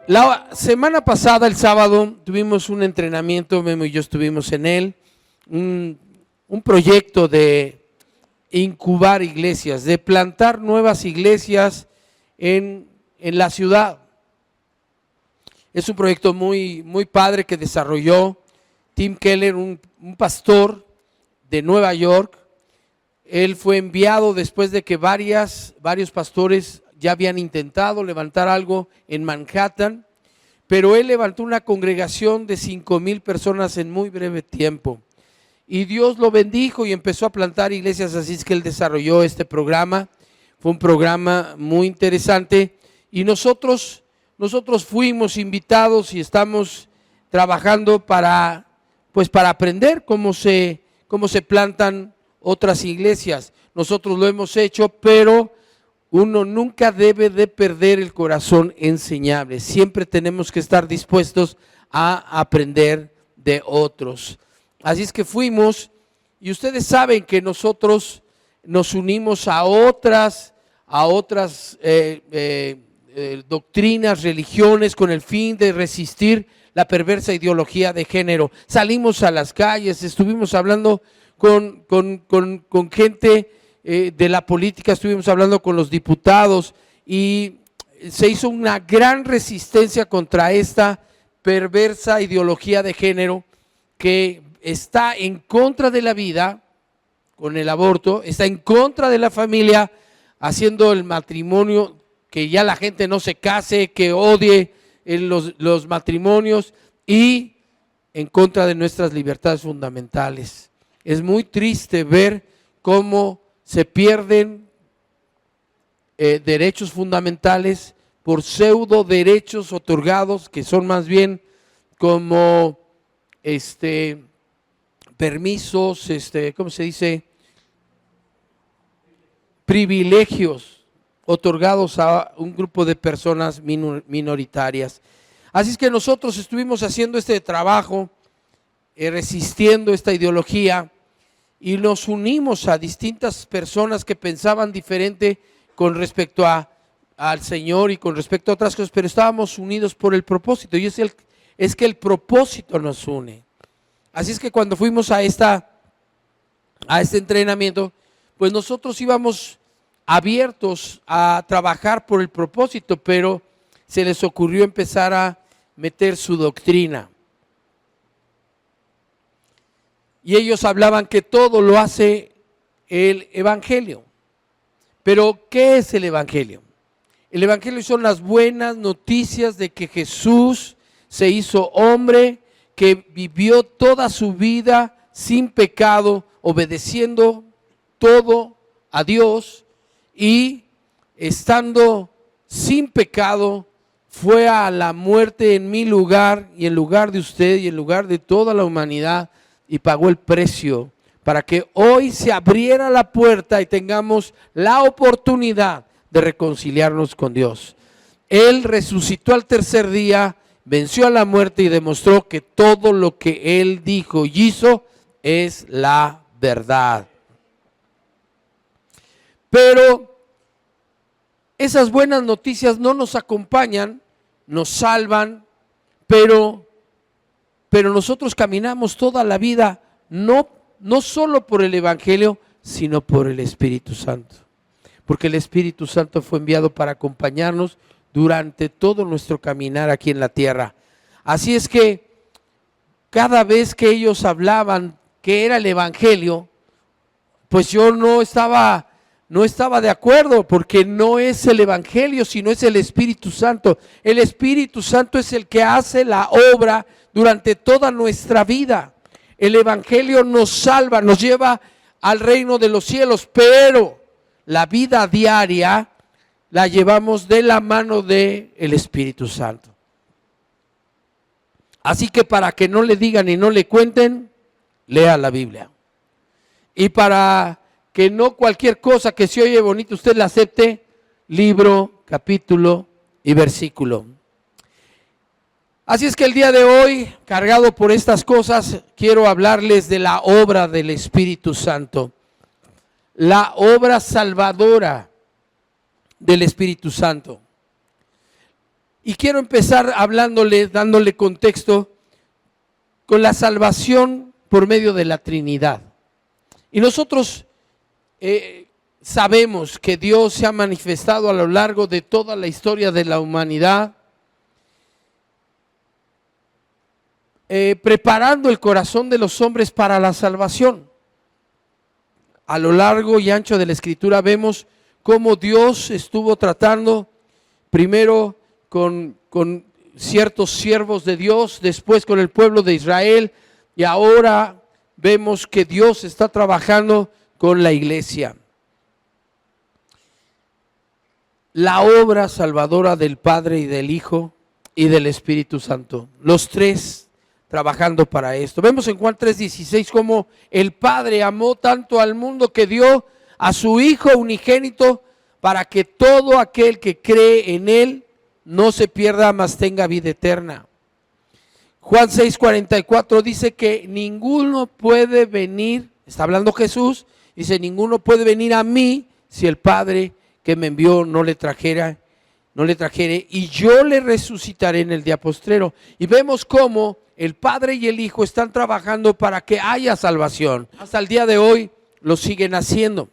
La semana pasada, el sábado, tuvimos un entrenamiento, Memo y yo estuvimos en él, un proyecto de incubar iglesias, de plantar nuevas iglesias en la ciudad. Es un proyecto muy padre que desarrolló Tim Keller, un pastor de Nueva York. Él fue enviado después de que varios pastores ya habían intentado levantar algo en Manhattan, pero él levantó una congregación de 5,000 personas en muy breve tiempo. Y Dios lo bendijo y empezó a plantar iglesias, así es que él desarrolló este programa. Fue un programa muy interesante y nosotros fuimos invitados y estamos trabajando para aprender cómo se plantan otras iglesias. Nosotros lo hemos hecho, pero uno nunca debe de perder el corazón enseñable. Siempre tenemos que estar dispuestos a aprender de otros. Así es que fuimos, y ustedes saben que nosotros nos unimos a otras doctrinas, religiones, con el fin de resistir la perversa ideología de género. Salimos a las calles, estuvimos hablando con gente de la política, estuvimos hablando con los diputados y se hizo una gran resistencia contra esta perversa ideología de género que está en contra de la vida con el aborto, está en contra de la familia, haciendo el matrimonio, que ya la gente no se case, que odie los matrimonios, y en contra de nuestras libertades fundamentales. Es muy triste ver cómo se pierden derechos fundamentales por pseudo derechos otorgados, que son más bien como permisos, ¿cómo se dice? Privilegios otorgados a un grupo de personas minoritarias. Así es que nosotros estuvimos haciendo este trabajo, resistiendo esta ideología, y nos unimos a distintas personas que pensaban diferente con respecto al Señor y con respecto a otras cosas, pero estábamos unidos por el propósito, y es que el propósito nos une. Así es que cuando fuimos a este entrenamiento, pues nosotros íbamos abiertos a trabajar por el propósito, pero se les ocurrió empezar a meter su doctrina. Y ellos hablaban que todo lo hace el Evangelio. Pero, ¿qué es el Evangelio? El Evangelio son las buenas noticias de que Jesús se hizo hombre, que vivió toda su vida sin pecado, obedeciendo todo a Dios, y estando sin pecado, fue a la muerte en mi lugar y en lugar de usted y en lugar de toda la humanidad, y pagó el precio para que hoy se abriera la puerta y tengamos la oportunidad de reconciliarnos con Dios. Él resucitó al tercer día, venció a la muerte y demostró que todo lo que Él dijo y hizo es la verdad. Pero esas buenas noticias no nos acompañan, nos salvan, pero nosotros caminamos toda la vida no solo por el Evangelio, sino por el Espíritu Santo. Porque el Espíritu Santo fue enviado para acompañarnos durante todo nuestro caminar aquí en la tierra. Así es que cada vez que ellos hablaban que era el Evangelio, pues yo no estaba de acuerdo, porque no es el Evangelio, sino es el Espíritu Santo. El Espíritu Santo es el que hace la obra durante toda nuestra vida. El Evangelio nos salva, nos lleva al reino de los cielos, pero la vida diaria la llevamos de la mano del Espíritu Santo. Así que para que no le digan y no le cuenten, lea la Biblia. Y para que no cualquier cosa que se oye bonito usted la acepte, libro, capítulo y versículo. Así es que el día de hoy, cargado por estas cosas, quiero hablarles de la obra del Espíritu Santo. La obra salvadora del Espíritu Santo. Y quiero empezar dándole contexto con la salvación por medio de la Trinidad. Y nosotros sabemos que Dios se ha manifestado a lo largo de toda la historia de la humanidad, preparando el corazón de los hombres para la salvación. A lo largo y ancho de la Escritura vemos cómo Dios estuvo tratando primero con ciertos siervos de Dios, después con el pueblo de Israel, y ahora vemos que Dios está trabajando con la iglesia. La obra salvadora del Padre y del Hijo y del Espíritu Santo, los tres trabajando para esto. Vemos en Juan 3:16 cómo el Padre amó tanto al mundo que dio a su Hijo unigénito para que todo aquel que cree en Él no se pierda, mas tenga vida eterna. Juan 6:44 dice que ninguno puede venir, está hablando Jesús, dice: ninguno puede venir a mí si el Padre que me envió no le trajere, y yo le resucitaré en el día postrero. Y vemos cómo el Padre y el Hijo están trabajando para que haya salvación. Hasta el día de hoy lo siguen haciendo.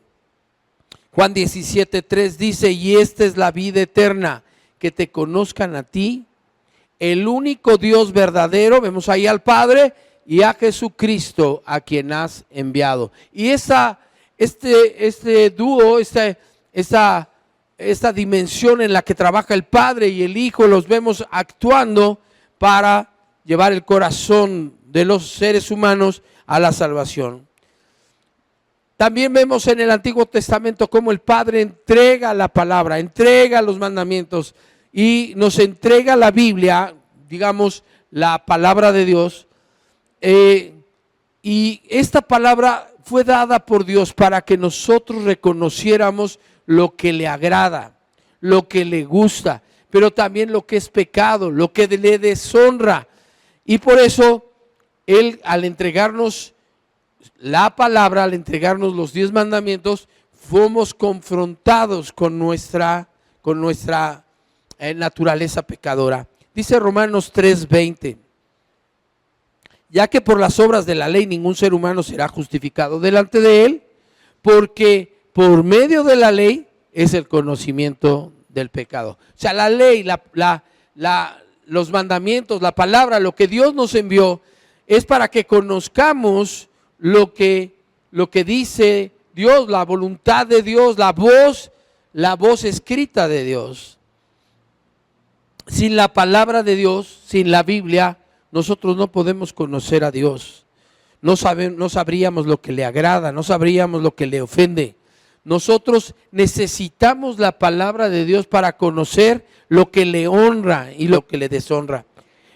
Juan 17:3 dice: y esta es la vida eterna, que te conozcan a ti, el único Dios verdadero, vemos ahí al Padre, y a Jesucristo a quien has enviado. Y este dúo, esta dimensión en la que trabaja el Padre y el Hijo, los vemos actuando para llevar el corazón de los seres humanos a la salvación. También vemos en el Antiguo Testamento cómo el Padre entrega la palabra, entrega los mandamientos y nos entrega la Biblia, digamos, la palabra de Dios. Y esta palabra fue dada por Dios para que nosotros reconociéramos lo que le agrada, lo que le gusta, pero también lo que es pecado, lo que le deshonra. Y por eso Él, al entregarnos la palabra, al entregarnos los 10 mandamientos, fuimos confrontados con nuestra naturaleza pecadora. Dice Romanos 3:20: ya que por las obras de la ley ningún ser humano será justificado delante de Él, porque por medio de la ley es el conocimiento del pecado. O sea, la ley, los mandamientos, la palabra, lo que Dios nos envió, es para que conozcamos lo que dice Dios, la voluntad de Dios, la voz escrita de Dios. Sin la palabra de Dios, sin la Biblia, nosotros no podemos conocer a Dios. No sabríamos lo que le agrada, no sabríamos lo que le ofende. Nosotros necesitamos la palabra de Dios para conocer lo que le honra y lo que le deshonra.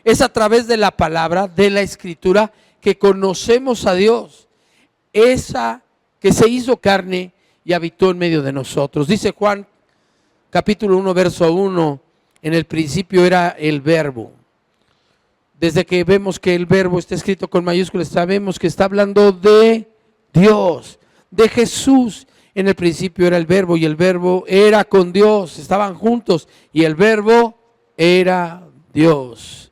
Es a través de la palabra, de la Escritura, que conocemos a Dios, esa que se hizo carne y habitó en medio de nosotros. Dice Juan capítulo 1 verso 1: en el principio era el Verbo. Desde que vemos que el Verbo está escrito con mayúsculas, sabemos que está hablando de Dios, de Jesús. En el principio era el Verbo, y el Verbo era con Dios, estaban juntos, y el Verbo era Dios.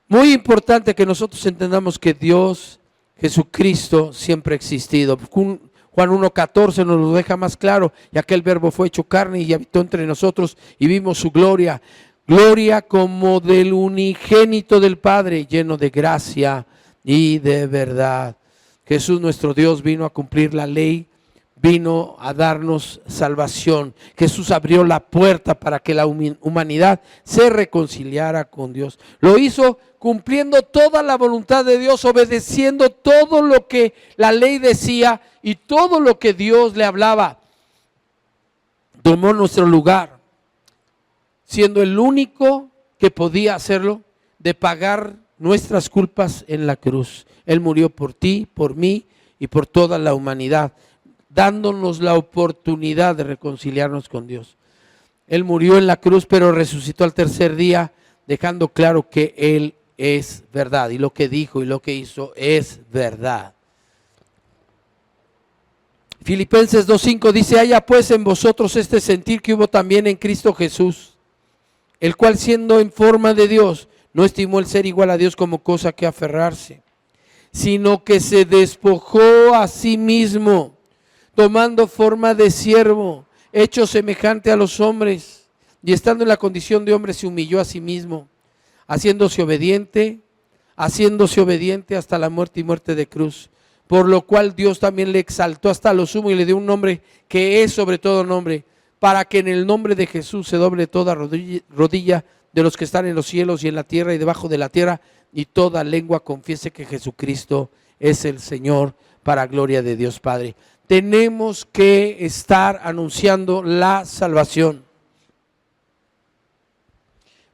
Muy importante que nosotros entendamos que Dios, Jesucristo, siempre ha existido. Juan 1:14 nos lo deja más claro: y aquel Verbo fue hecho carne y habitó entre nosotros, y vimos su gloria, gloria como del unigénito del Padre, lleno de gracia y de verdad. Jesús, nuestro Dios, vino a cumplir la ley, vino a darnos salvación. Jesús abrió la puerta para que la humanidad se reconciliara con Dios. Lo hizo cumpliendo toda la voluntad de Dios, obedeciendo todo lo que la ley decía y todo lo que Dios le hablaba. Tomó nuestro lugar, siendo el único que podía hacerlo, de pagar nuestras culpas en la cruz. Él murió por ti, por mí y por toda la humanidad, dándonos la oportunidad de reconciliarnos con Dios. Él murió en la cruz, pero resucitó al tercer día, dejando claro que Él es verdad, y lo que dijo y lo que hizo es verdad. Filipenses 2:5 dice: haya pues en vosotros este sentir que hubo también en Cristo Jesús, el cual siendo en forma de Dios, no estimó el ser igual a Dios como cosa que aferrarse, sino que se despojó a sí mismo, tomando forma de siervo, hecho semejante a los hombres, y estando en la condición de hombre se humilló a sí mismo, haciéndose obediente hasta la muerte y muerte de cruz, por lo cual Dios también le exaltó hasta lo sumo y le dio un nombre que es sobre todo nombre, para que en el nombre de Jesús se doble toda rodilla de los que están en los cielos y en la tierra y debajo de la tierra, y toda lengua confiese que Jesucristo es el Señor, para gloria de Dios Padre. Tenemos que estar anunciando la salvación.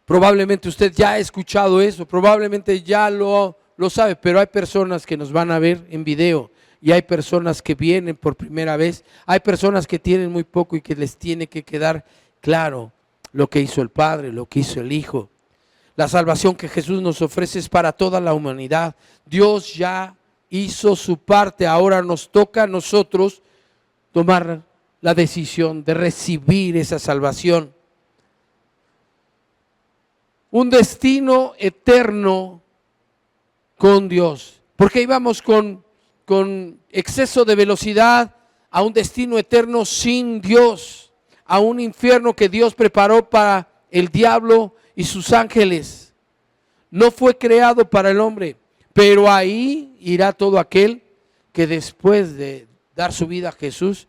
Probablemente usted ya ha escuchado eso, probablemente ya lo sabe, pero hay personas que nos van a ver en video y hay personas que vienen por primera vez, hay personas que tienen muy poco y que les tiene que quedar claro lo que hizo el Padre, lo que hizo el Hijo. La salvación que Jesús nos ofrece es para toda la humanidad. Dios ya hizo su parte, ahora nos toca a nosotros tomar la decisión de recibir esa salvación. Un destino eterno con Dios, porque íbamos con exceso de velocidad a un destino eterno sin Dios, a un infierno que Dios preparó para el diablo y sus ángeles. No fue creado para el hombre, pero ahí irá todo aquel que después de dar su vida a Jesús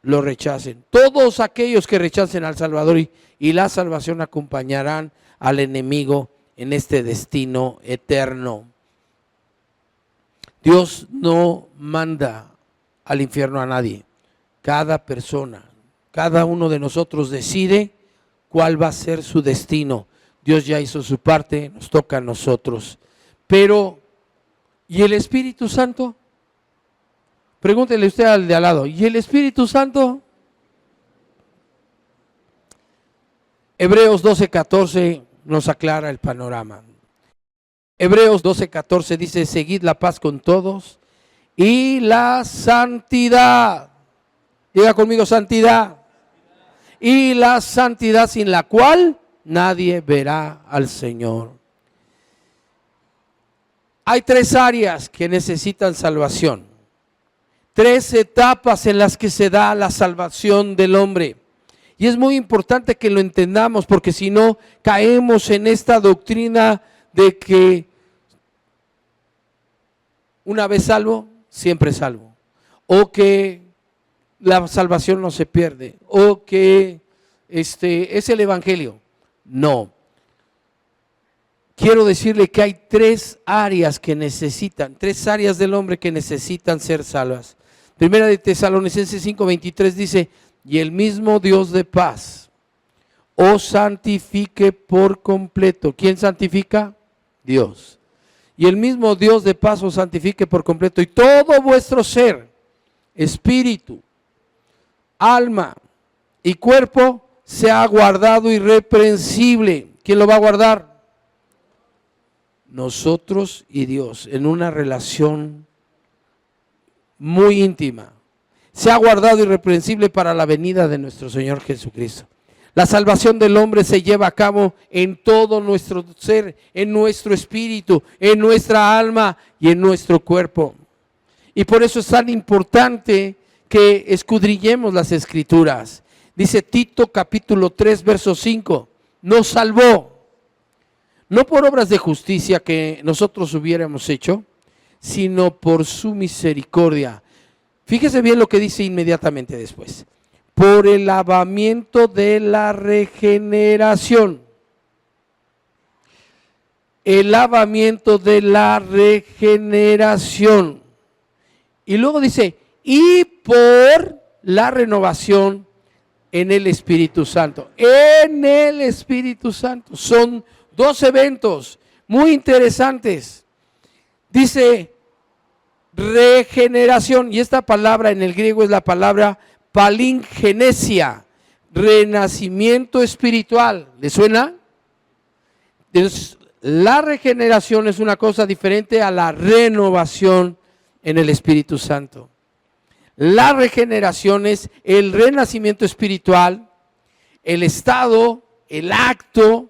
lo rechacen. Todos aquellos que rechacen al Salvador y la salvación acompañarán al enemigo en este destino eterno. Dios no manda al infierno a nadie. Cada persona, cada uno de nosotros decide cuál va a ser su destino. Dios ya hizo su parte, nos toca a nosotros. Pero, ¿y el Espíritu Santo? Pregúntele usted al de al lado, ¿y el Espíritu Santo? Hebreos 12:14 nos aclara el panorama. Hebreos 12:14 dice: seguid la paz con todos y la santidad. Diga conmigo: santidad. Y la santidad, sin la cual nadie verá al Señor. Hay tres áreas que necesitan salvación. Tres etapas en las que se da la salvación del hombre. Y es muy importante que lo entendamos, porque si no caemos en esta doctrina de que una vez salvo, siempre salvo. O que la salvación no se pierde. O que es el evangelio. No. Quiero decirle que hay tres áreas del hombre que necesitan ser salvas. Primera de Tesalonicenses 5:23 dice: y el mismo Dios de paz os santifique por completo. ¿Quién santifica? Dios. Y el mismo Dios de paz os santifique por completo, y todo vuestro ser, espíritu, alma y cuerpo sea guardado irreprensible. ¿Quién lo va a guardar? Nosotros y Dios, en una relación muy íntima. Se ha guardado irreprensible para la venida de nuestro Señor Jesucristo. La salvación del hombre se lleva a cabo en todo nuestro ser, en nuestro espíritu, en nuestra alma y en nuestro cuerpo. Y por eso es tan importante que escudriñemos las Escrituras. Dice Tito capítulo 3 verso 5, nos salvó, no por obras de justicia que nosotros hubiéramos hecho, sino por su misericordia. Fíjese bien lo que dice inmediatamente después. Por el lavamiento de la regeneración. El lavamiento de la regeneración. Y luego dice, y por la renovación en el Espíritu Santo. En el Espíritu Santo. Son dos eventos muy interesantes. Dice regeneración, y esta palabra en el griego es la palabra palingenesia, renacimiento espiritual. ¿Le suena? Entonces, la regeneración es una cosa diferente a la renovación en el Espíritu Santo. La regeneración es el renacimiento espiritual, el estado el acto,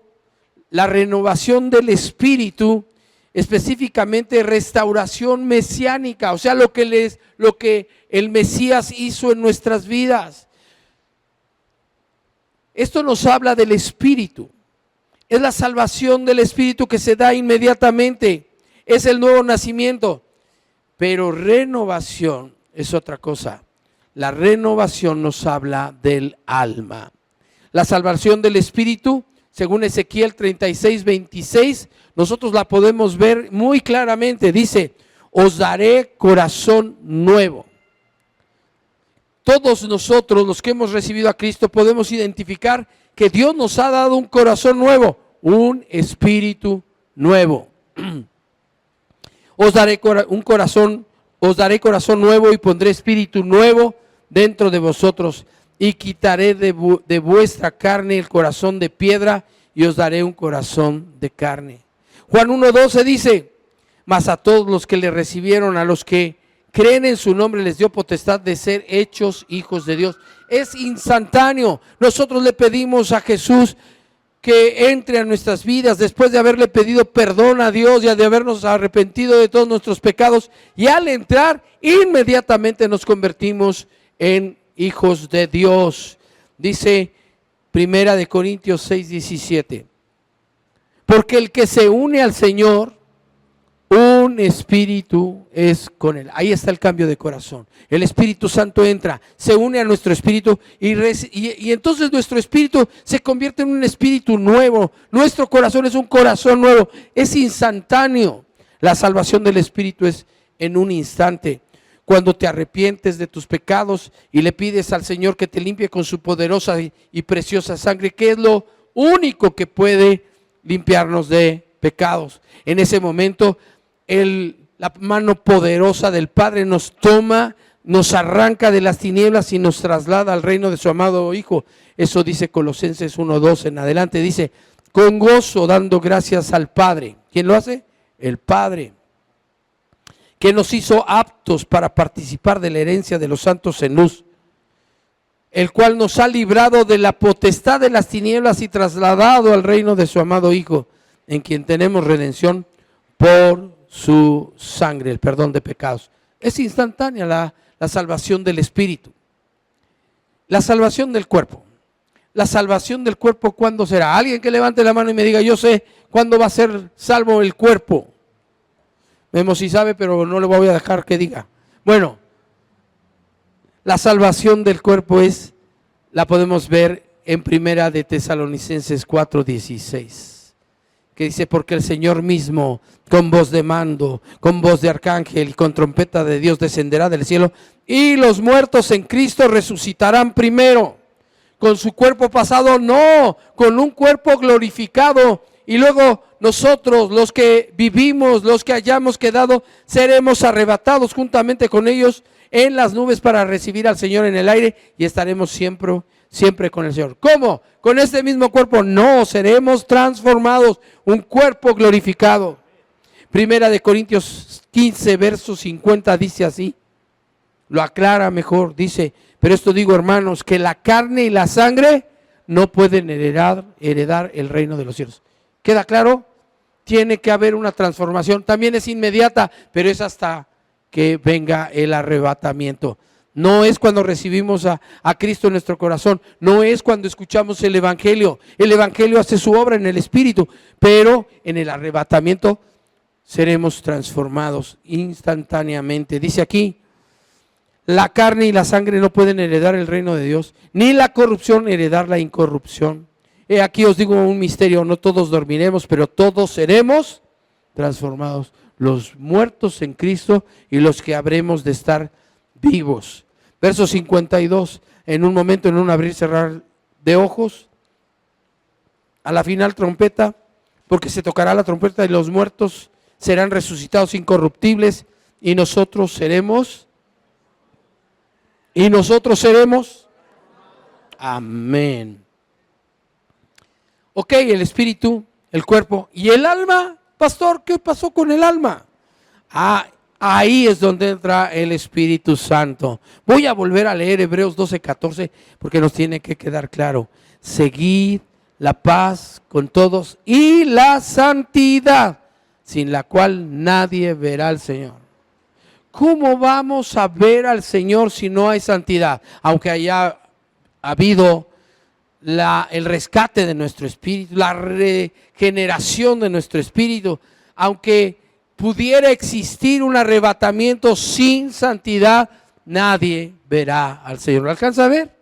la renovación del espíritu, específicamente restauración mesiánica, o sea, lo que el Mesías hizo en nuestras vidas. Esto nos habla del espíritu. Es la salvación del espíritu que se da inmediatamente. Es el nuevo nacimiento. Pero renovación es otra cosa. La renovación nos habla del alma. La salvación del espíritu, según Ezequiel 36:26, nosotros la podemos ver muy claramente. Dice, os daré corazón nuevo. Todos nosotros, los que hemos recibido a Cristo, podemos identificar que Dios nos ha dado un corazón nuevo, un espíritu nuevo. Os daré corazón nuevo y pondré espíritu nuevo dentro de vosotros y quitaré de vuestra carne el corazón de piedra y os daré un corazón de carne. Juan 1:12 dice, mas a todos los que le recibieron, a los que creen en su nombre, les dio potestad de ser hechos hijos de Dios. Es instantáneo. Nosotros le pedimos a Jesús que entre a nuestras vidas después de haberle pedido perdón a Dios y de habernos arrepentido de todos nuestros pecados, y al entrar inmediatamente nos convertimos en hijos de Dios. Dice 1 Corintios 6:17, porque el que se une al Señor, un espíritu es con él. Ahí está el cambio de corazón. El Espíritu Santo entra, se une a nuestro espíritu y entonces nuestro espíritu se convierte en un espíritu nuevo. Nuestro corazón es un corazón nuevo. Es instantáneo. La salvación del espíritu es en un instante. Cuando te arrepientes de tus pecados y le pides al Señor que te limpie con su poderosa y preciosa sangre, que es lo único que puede limpiarnos de pecados. En ese momento la mano poderosa del Padre nos toma, nos arranca de las tinieblas y nos traslada al reino de su amado Hijo. Eso dice Colosenses 1:2 en adelante. Dice, con gozo dando gracias al Padre. ¿Quién lo hace? El Padre, que nos hizo aptos para participar de la herencia de los santos en luz, el cual nos ha librado de la potestad de las tinieblas y trasladado al reino de su amado Hijo, en quien tenemos redención por su sangre, el perdón de pecados. Es instantánea la salvación del espíritu. La salvación del cuerpo. La salvación del cuerpo, ¿cuándo será? Alguien que levante la mano y me diga, yo sé cuándo va a ser salvo el cuerpo. Memo sí sabe, pero no le voy a dejar que diga. Bueno, la salvación del cuerpo la podemos ver en 1 de Tesalonicenses 4:16. Que dice, porque el Señor mismo, con voz de mando, con voz de arcángel y con trompeta de Dios descenderá del cielo, y los muertos en Cristo resucitarán primero, con su cuerpo pasado, no, con un cuerpo glorificado, y luego nosotros, los que vivimos, los que hayamos quedado, seremos arrebatados juntamente con ellos en las nubes para recibir al Señor en el aire, y estaremos siempre con el Señor. ¿Cómo? ¿Con este mismo cuerpo? No, seremos transformados, un cuerpo glorificado. 1 Corintios 15, verso 50 dice así, lo aclara mejor, dice, pero esto digo, hermanos, que la carne y la sangre no pueden heredar el reino de los cielos. ¿Queda claro? Tiene que haber una transformación, también es inmediata, pero es hasta que venga el arrebatamiento. No es cuando recibimos a Cristo en nuestro corazón, no es cuando escuchamos el Evangelio. El Evangelio hace su obra en el Espíritu, pero en el arrebatamiento seremos transformados instantáneamente. Dice aquí, la carne y la sangre no pueden heredar el reino de Dios, ni la corrupción heredar la incorrupción. Aquí os digo un misterio, no todos dormiremos, pero todos seremos transformados. Los muertos en Cristo y los que habremos de estar vivos. Verso 52, en un momento, en un abrir y cerrar de ojos, a la final trompeta, porque se tocará la trompeta y los muertos serán resucitados incorruptibles y nosotros seremos, amén. Ok, el espíritu, el cuerpo y el alma. Pastor, ¿qué pasó con el alma? Ahí es donde entra el Espíritu Santo. Voy a volver a leer Hebreos 12:14 porque nos tiene que quedar claro. Seguid la paz con todos y la santidad, sin la cual nadie verá al Señor. ¿Cómo vamos a ver al Señor si no hay santidad? Aunque haya habido el rescate de nuestro espíritu, la regeneración de nuestro espíritu, aunque pudiera existir un arrebatamiento sin santidad, nadie verá al Señor. ¿Lo alcanza a ver?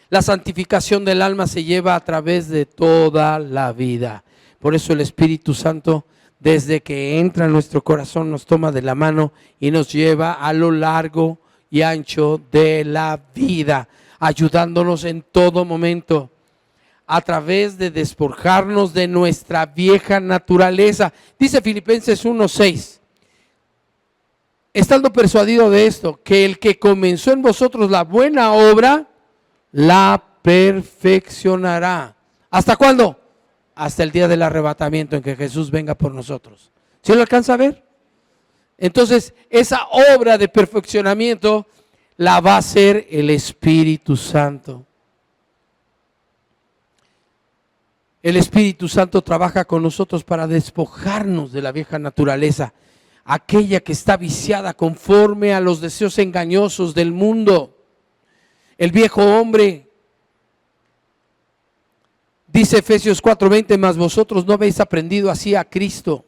La santificación del alma se lleva a través de toda la vida. Por eso el Espíritu Santo, desde que entra en nuestro corazón, nos toma de la mano y nos lleva a lo largo y ancho de la vida, ayudándonos en todo momento, a través de despojarnos de nuestra vieja naturaleza. Dice Filipenses 1:6, estando persuadido de esto, que el que comenzó en vosotros la buena obra, la perfeccionará. ¿Hasta cuándo? Hasta el día del arrebatamiento, en que Jesús venga por nosotros. ¿Sí lo alcanza a ver? Entonces, esa obra de perfeccionamiento la va a hacer el Espíritu Santo. El Espíritu Santo trabaja con nosotros para despojarnos de la vieja naturaleza, aquella que está viciada conforme a los deseos engañosos del mundo. El viejo hombre, dice Efesios 4:20, mas vosotros no habéis aprendido así a Cristo,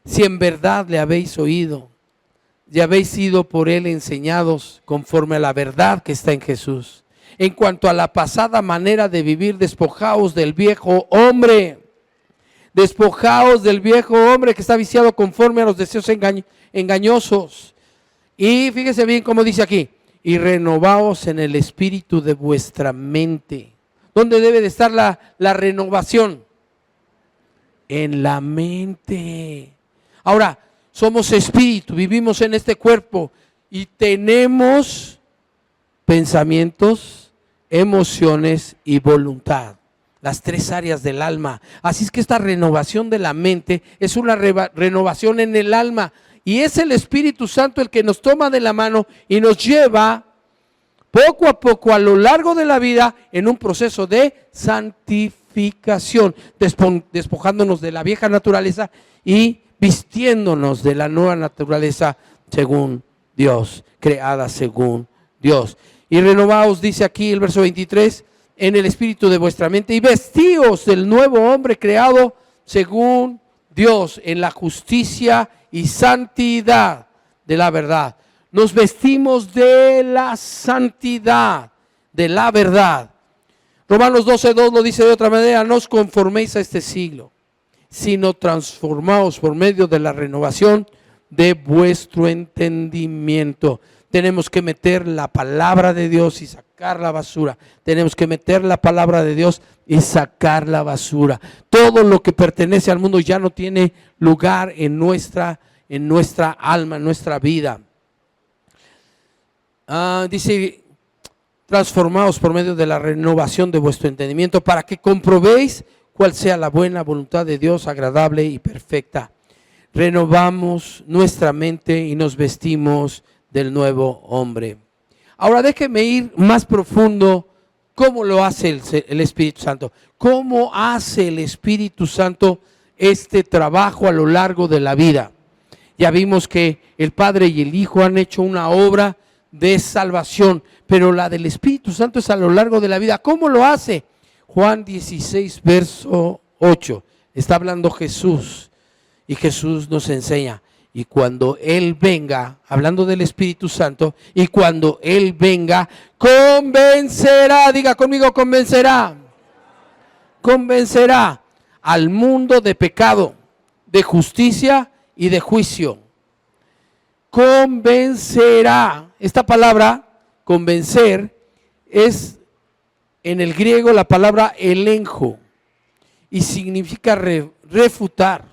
si en verdad le habéis oído y habéis sido por él enseñados conforme a la verdad que está en Jesús. En cuanto a la pasada manera de vivir, despojaos del viejo hombre. Despojaos del viejo hombre que está viciado conforme a los deseos engañosos. Y fíjese bien cómo dice aquí, y renovaos en el espíritu de vuestra mente. ¿Dónde debe de estar la renovación? En la mente. Ahora, somos espíritu, vivimos en este cuerpo y tenemos pensamientos, emociones y voluntad. Las tres áreas del alma. Así es que esta renovación de la mente es una renovación en el alma. Y es el Espíritu Santo el que nos toma de la mano y nos lleva poco a poco a lo largo de la vida en un proceso de santificación, despojándonos de la vieja naturaleza y vistiéndonos de la nueva naturaleza según Dios, creada según Dios. Y renovaos, dice aquí el verso 23, en el espíritu de vuestra mente y vestíos del nuevo hombre creado según Dios en la justicia y santidad de la verdad. Nos vestimos de la santidad, de la verdad. Romanos 12:2 lo dice de otra manera, no os conforméis a este siglo, sino transformaos por medio de la renovación de vuestro entendimiento. Tenemos que meter la palabra de Dios y sacar la basura. Tenemos que meter la palabra de Dios y sacar la basura. Todo lo que pertenece al mundo ya no tiene lugar en nuestra alma, en nuestra vida. Dice, transformaos por medio de la renovación de vuestro entendimiento para que comprobéis cuál sea la buena voluntad de Dios, agradable y perfecta. Renovamos nuestra mente y nos vestimos del nuevo hombre. Ahora déjeme ir más profundo. ¿Cómo lo hace el Espíritu Santo? ¿Cómo hace el Espíritu Santo este trabajo a lo largo de la vida? Ya vimos que el Padre y el Hijo han hecho una obra de salvación, pero la del Espíritu Santo es a lo largo de la vida. ¿Cómo lo hace? Juan 16, verso 8. Está hablando Jesús y Jesús nos enseña. Y cuando Él venga, hablando del Espíritu Santo, y cuando Él venga, convencerá, diga conmigo, convencerá al mundo de pecado, de justicia y de juicio. Convencerá. Esta palabra, convencer, es en el griego la palabra elenjo y significa refutar,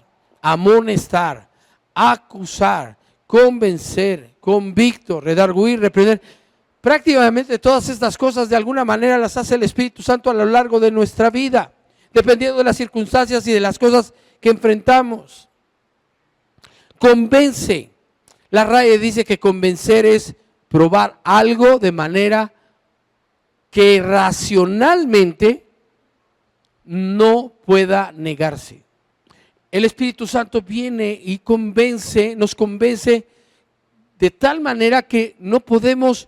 amonestar, acusar, convencer, convicto, redarguir, reprender. Prácticamente todas estas cosas de alguna manera las hace el Espíritu Santo a lo largo de nuestra vida, dependiendo de las circunstancias y de las cosas que enfrentamos. Convence. La RAE dice que convencer es probar algo de manera que racionalmente no pueda negarse. El Espíritu Santo viene y nos convence de tal manera que no podemos,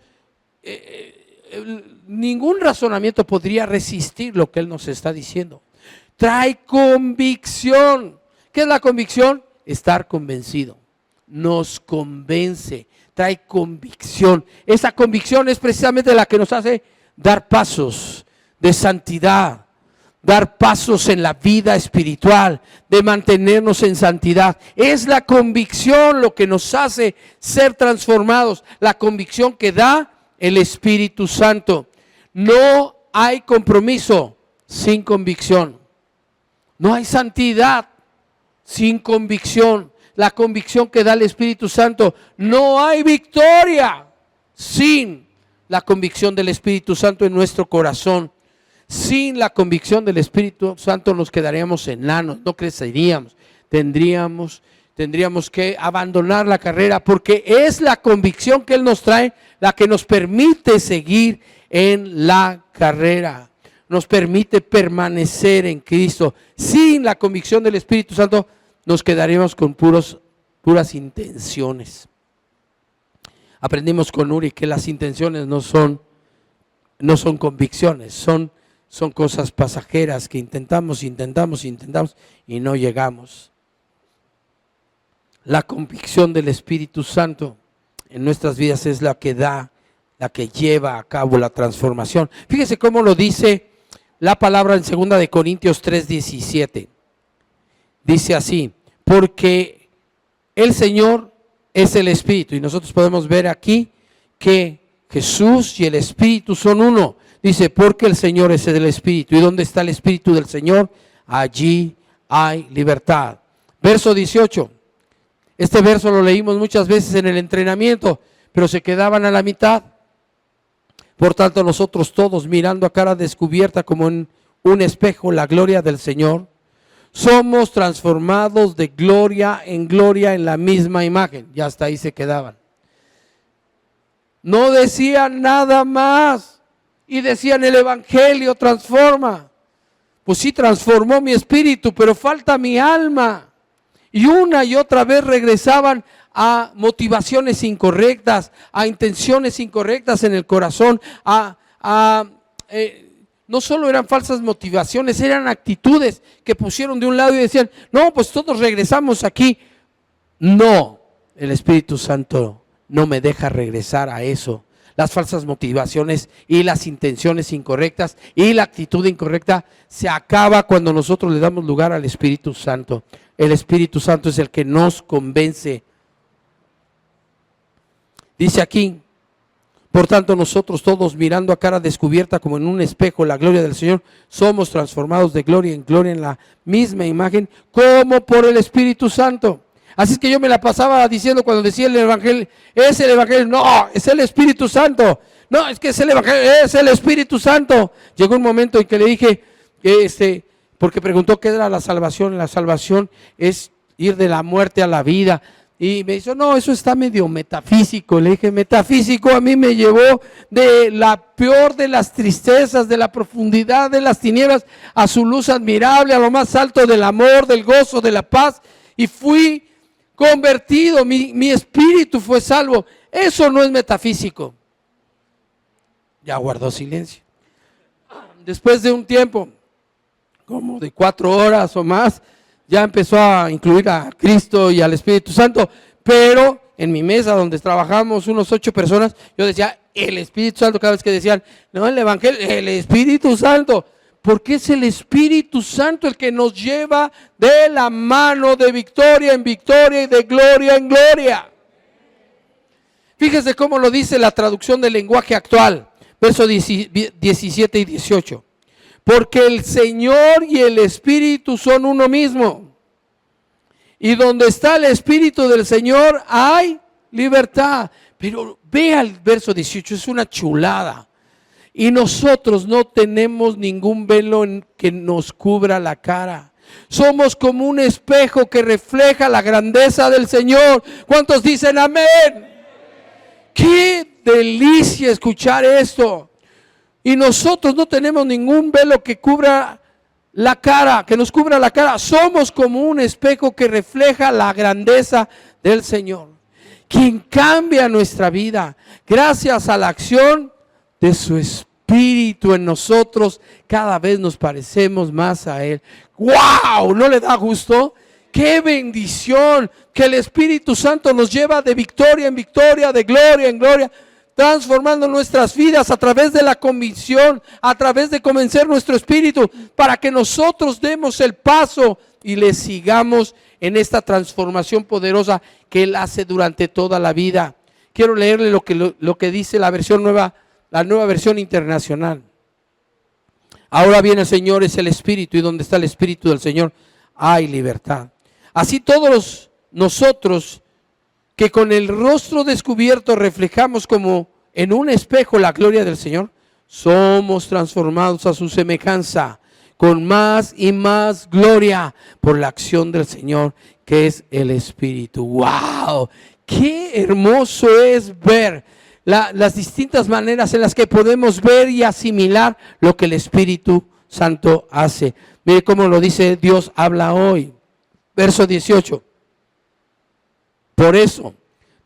ningún razonamiento podría resistir lo que Él nos está diciendo. Trae convicción. ¿Qué es la convicción? Estar convencido. Nos convence, trae convicción. Esa convicción es precisamente la que nos hace dar pasos de santidad, dar pasos en la vida espiritual, de mantenernos en santidad. Es la convicción lo que nos hace ser transformados, la convicción que da el Espíritu Santo. No hay compromiso sin convicción. No hay santidad sin convicción. La convicción que da el Espíritu Santo. No hay victoria sin la convicción del Espíritu Santo en nuestro corazón. Sin la convicción del Espíritu Santo nos quedaríamos enanos, no creceríamos, tendríamos que abandonar la carrera, porque es la convicción que Él nos trae la que nos permite seguir en la carrera, nos permite permanecer en Cristo. Sin la convicción del Espíritu Santo nos quedaríamos con puras intenciones. Aprendimos con Uri que las intenciones no son convicciones, son cosas pasajeras que intentamos y no llegamos. La convicción del Espíritu Santo en nuestras vidas es la que lleva a cabo la transformación. Fíjese cómo lo dice la palabra en 2 de Corintios 3:17. Dice así: porque el Señor es el Espíritu. Y nosotros podemos ver aquí que Jesús y el Espíritu son uno. Dice, porque el Señor es el Espíritu. ¿Y dónde está el Espíritu del Señor? Allí hay libertad. Verso 18. Este verso lo leímos muchas veces en el entrenamiento, pero se quedaban a la mitad. Por tanto, nosotros todos, mirando a cara descubierta como en un espejo la gloria del Señor, somos transformados de gloria en la misma imagen. Ya hasta ahí se quedaban. No decían nada más. Y decían, el Evangelio transforma. Pues sí, transformó mi espíritu, pero falta mi alma. Y una y otra vez regresaban a motivaciones incorrectas, a intenciones incorrectas en el corazón, no solo eran falsas motivaciones, eran actitudes que pusieron de un lado y decían, no, pues todos regresamos aquí. No, el Espíritu Santo no me deja regresar a eso. Las falsas motivaciones y las intenciones incorrectas y la actitud incorrecta se acaba cuando nosotros le damos lugar al Espíritu Santo. El Espíritu Santo es el que nos convence. Dice aquí, por tanto nosotros todos, mirando a cara descubierta como en un espejo la gloria del Señor, somos transformados de gloria en la misma imagen como por el Espíritu Santo. Así es que yo me la pasaba diciendo cuando decía el Evangelio, es el Evangelio, no, es el Espíritu Santo. No, es que es el Evangelio, es el Espíritu Santo. Llegó un momento en que le dije, porque preguntó qué era la salvación. La salvación es ir de la muerte a la vida. Y me dijo, no, eso está medio metafísico. Le dije, metafísico a mí me llevó de la peor de las tristezas, de la profundidad de las tinieblas, a su luz admirable, a lo más alto del amor, del gozo, de la paz. Y fui convertido, mi espíritu fue salvo. Eso no es metafísico. Ya guardó silencio. Después de un tiempo, como de 4 horas o más, ya empezó a incluir a Cristo y al Espíritu Santo. Pero en mi mesa donde trabajamos unos 8 personas, yo decía el Espíritu Santo cada vez que decían, no, el Evangelio, el Espíritu Santo. Porque es el Espíritu Santo el que nos lleva de la mano de victoria en victoria y de gloria en gloria. Fíjese cómo lo dice la traducción del lenguaje actual, versos 17 y 18. Porque el Señor y el Espíritu son uno mismo. Y donde está el Espíritu del Señor hay libertad. Pero vea el verso 18, es una chulada. Y nosotros no tenemos ningún velo que nos cubra la cara. Somos como un espejo que refleja la grandeza del Señor. ¿Cuántos dicen amén? ¡Qué delicia escuchar esto! Y nosotros no tenemos ningún velo que cubra la cara, que nos cubra la cara. Somos como un espejo que refleja la grandeza del Señor, quien cambia nuestra vida gracias a la acción de su Espíritu en nosotros. Cada vez nos parecemos más a Él. ¡Wow! ¿No le da gusto? ¡Qué bendición! Que el Espíritu Santo nos lleva de victoria en victoria, de gloria en gloria, transformando nuestras vidas a través de la convicción, a través de convencer nuestro espíritu, para que nosotros demos el paso y le sigamos en esta transformación poderosa que Él hace durante toda la vida. Quiero leerle lo que dice la versión nueva, la nueva versión internacional. Ahora bien, el Señor es el Espíritu, y donde está el Espíritu del Señor hay libertad. Así todos nosotros, que con el rostro descubierto reflejamos como en un espejo la gloria del Señor, somos transformados a su semejanza con más y más gloria por la acción del Señor, que es el Espíritu. ¡Wow! ¡Qué hermoso es ver las distintas maneras en las que podemos ver y asimilar lo que el Espíritu Santo hace! Mire cómo lo dice Dios habla hoy. Verso 18. Por eso,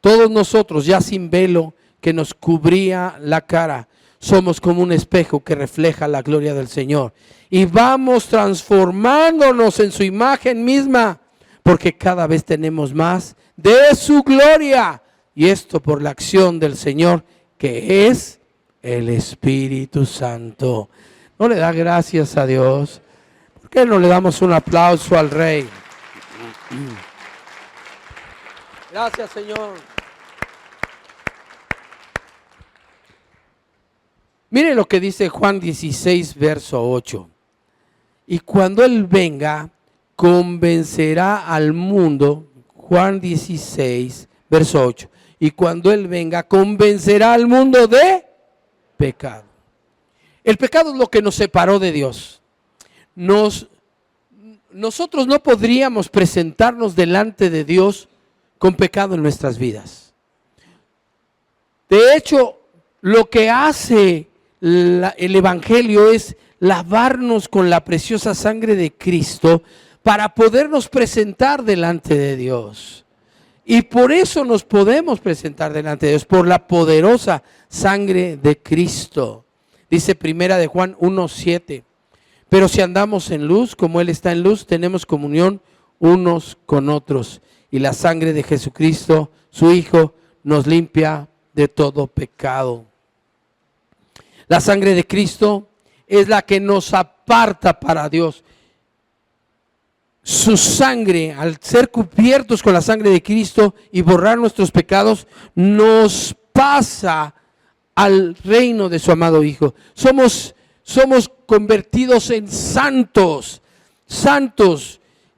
todos nosotros, ya sin velo que nos cubría la cara, somos como un espejo que refleja la gloria del Señor. Y vamos transformándonos en su imagen misma, porque cada vez tenemos más de su gloria. Y esto por la acción del Señor, que es el Espíritu Santo. ¿No le da gracias a Dios? ¿Por qué no le damos un aplauso al Rey? Gracias, Señor. Mire lo que dice Juan 16, verso 8. Y cuando Él venga, convencerá al mundo. Juan 16, verso 8. Y cuando Él venga, convencerá al mundo de pecado. El pecado es lo que nos separó de Dios. Nosotros no podríamos presentarnos delante de Dios con pecado en nuestras vidas. De hecho, lo que hace el Evangelio es lavarnos con la preciosa sangre de Cristo para podernos presentar delante de Dios. Y por eso nos podemos presentar delante de Dios, por la poderosa sangre de Cristo. Dice primera de Juan 1:7. Pero si andamos en luz, como Él está en luz, tenemos comunión unos con otros. Y la sangre de Jesucristo, su Hijo, nos limpia de todo pecado. La sangre de Cristo es la que nos aparta para Dios. Su sangre, al ser cubiertos con la sangre de Cristo y borrar nuestros pecados, nos pasa al reino de su amado Hijo. Somos convertidos en santos,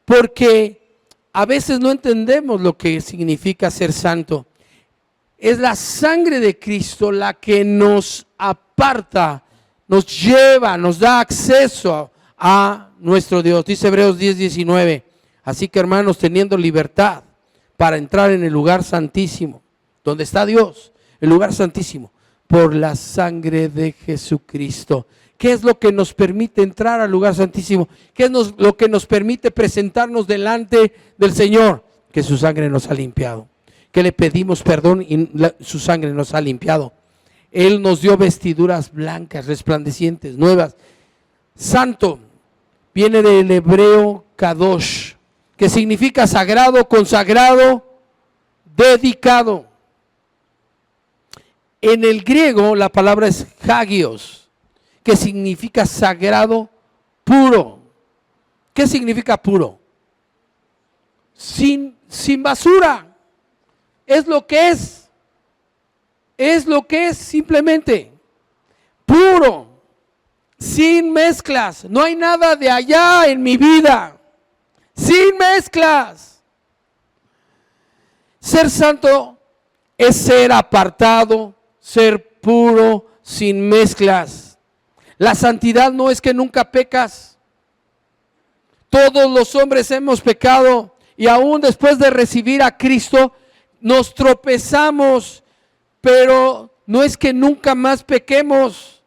porque a veces no entendemos lo que significa ser santo. Es la sangre de Cristo la que nos aparta, nos lleva, nos da acceso a nuestro Dios. Dice Hebreos 10:19. Así que, hermanos, teniendo libertad para entrar en el lugar santísimo, donde está Dios, el lugar santísimo, por la sangre de Jesucristo. ¿Qué es lo que nos permite entrar al lugar santísimo? ¿Qué es lo que nos permite presentarnos delante del Señor? Que su sangre nos ha limpiado. Que le pedimos perdón y su sangre nos ha limpiado. Él nos dio vestiduras blancas, resplandecientes, nuevas. Santo viene del hebreo kadosh, que significa sagrado, consagrado, dedicado. En el griego la palabra es hagios, que significa sagrado, puro. ¿Qué significa puro? Sin basura. Es lo que es. Es lo que es simplemente. Puro. Sin mezclas. No hay nada de allá en mi vida. Sin mezclas. Ser santo es ser apartado, ser puro, sin mezclas. La santidad no es que nunca pecas. Todos los hombres hemos pecado y aún después de recibir a Cristo nos tropezamos, pero no es que nunca más pequemos.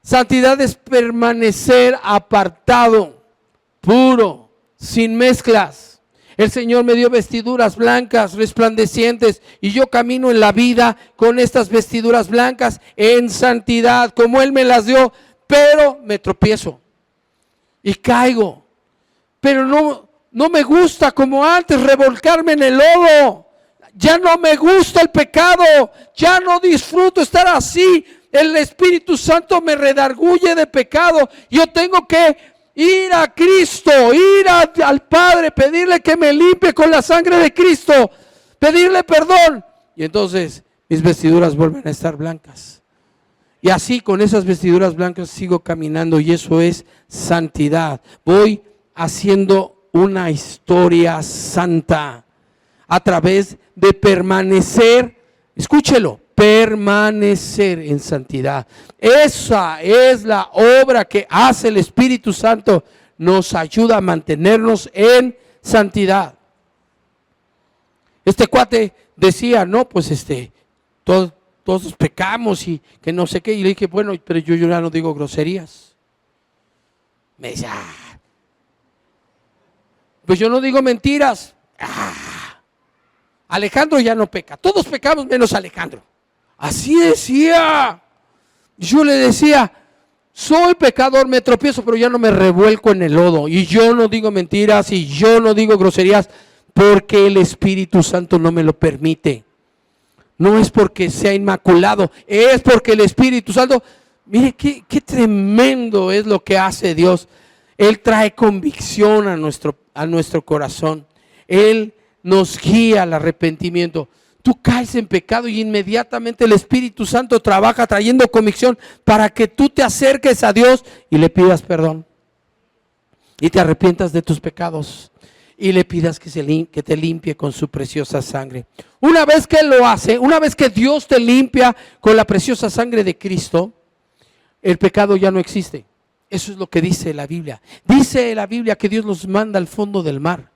Santidad es permanecer apartado, puro, sin mezclas. El Señor me dio vestiduras blancas, resplandecientes, y yo camino en la vida con estas vestiduras blancas en santidad, como Él me las dio, pero me tropiezo y caigo. Pero no me gusta como antes revolcarme en el lodo. Ya no me gusta el pecado, ya no disfruto estar así. El Espíritu Santo me redarguye de pecado. Yo tengo que ir a Cristo, al Padre, pedirle que me limpie con la sangre de Cristo, pedirle perdón. Y entonces mis vestiduras vuelven a estar blancas. Y así con esas vestiduras blancas sigo caminando, y eso es santidad. Voy haciendo una historia santa a través de permanecer, escúchelo, permanecer en santidad. Esa es la obra que hace el Espíritu Santo, nos ayuda a mantenernos en santidad. Este cuate decía, no, pues todos pecamos y que no sé qué, y le dije, bueno, pero yo ya no digo groserías. Me dice, pues yo no digo mentiras. Alejandro ya no peca, todos pecamos menos Alejandro. Así decía. Yo le decía, soy pecador, me tropiezo, pero ya no me revuelco en el lodo, y yo no digo mentiras y yo no digo groserías, porque el Espíritu Santo no me lo permite. No es porque sea inmaculado, es porque el Espíritu Santo, mire qué tremendo es lo que hace Dios. Él trae convicción a nuestro corazón. Él nos guía al arrepentimiento. Tú caes en pecado y inmediatamente el Espíritu Santo trabaja trayendo convicción para que tú te acerques a Dios y le pidas perdón. Y te arrepientas de tus pecados y le pidas que te limpie con su preciosa sangre. Una vez que Él lo hace, una vez que Dios te limpia con la preciosa sangre de Cristo, el pecado ya no existe. Eso es lo que dice la Biblia. Dice la Biblia que Dios los manda al fondo del mar.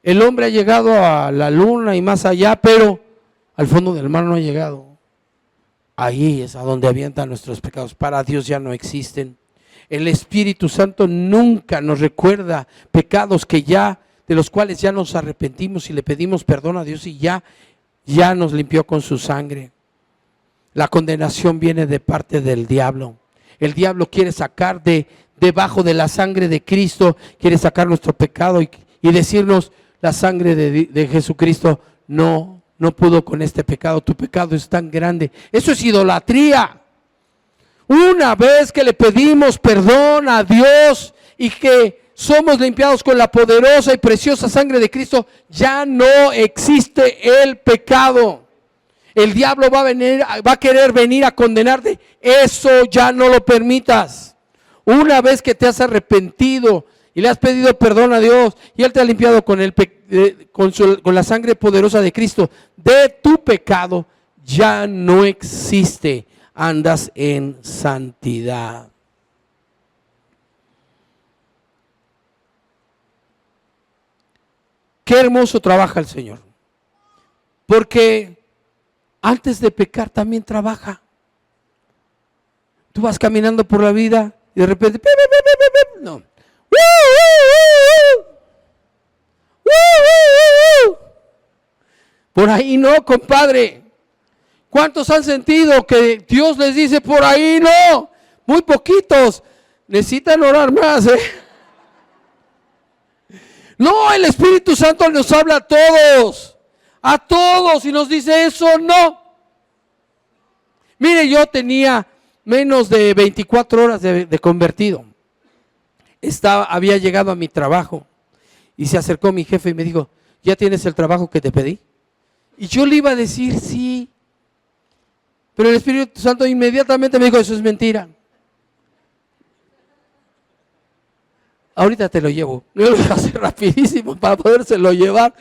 El hombre ha llegado a la luna y más allá, pero al fondo del mar no ha llegado. Ahí es a donde avientan nuestros pecados. Para Dios ya no existen. El Espíritu Santo nunca nos recuerda pecados de los cuales ya nos arrepentimos y le pedimos perdón a Dios, y ya nos limpió con su sangre. La condenación viene de parte del diablo. El diablo quiere sacar debajo de la sangre de Cristo, quiere sacar nuestro pecado y decirnos, la sangre de Jesucristo no pudo con este pecado, tu pecado es tan grande. Eso es idolatría. Una vez que le pedimos perdón a Dios y que somos limpiados con la poderosa y preciosa sangre de Cristo, ya no existe el pecado. El diablo va a querer venir a condenarte. Eso ya no lo permitas. Una vez que te has arrepentido y le has pedido perdón a Dios, y Él te ha limpiado con la sangre poderosa de Cristo, de tu pecado ya no existe. Andas en santidad. Qué hermoso trabaja el Señor, porque antes de pecar también trabaja. Tú vas caminando por la vida y de repente, no. Por ahí no, compadre. ¿Cuántos han sentido que Dios les dice por ahí no? Muy poquitos. Necesitan orar más, No, el Espíritu Santo nos habla a todos, y nos dice eso no. Mire, yo tenía menos de 24 horas de convertido. Había llegado a mi trabajo y se acercó mi jefe y me dijo, ¿ya tienes el trabajo que te pedí? Y yo le iba a decir sí, pero el Espíritu Santo inmediatamente me dijo, eso es mentira. Ahorita te lo llevo. Yo lo voy a hacer rapidísimo para podérselo llevar.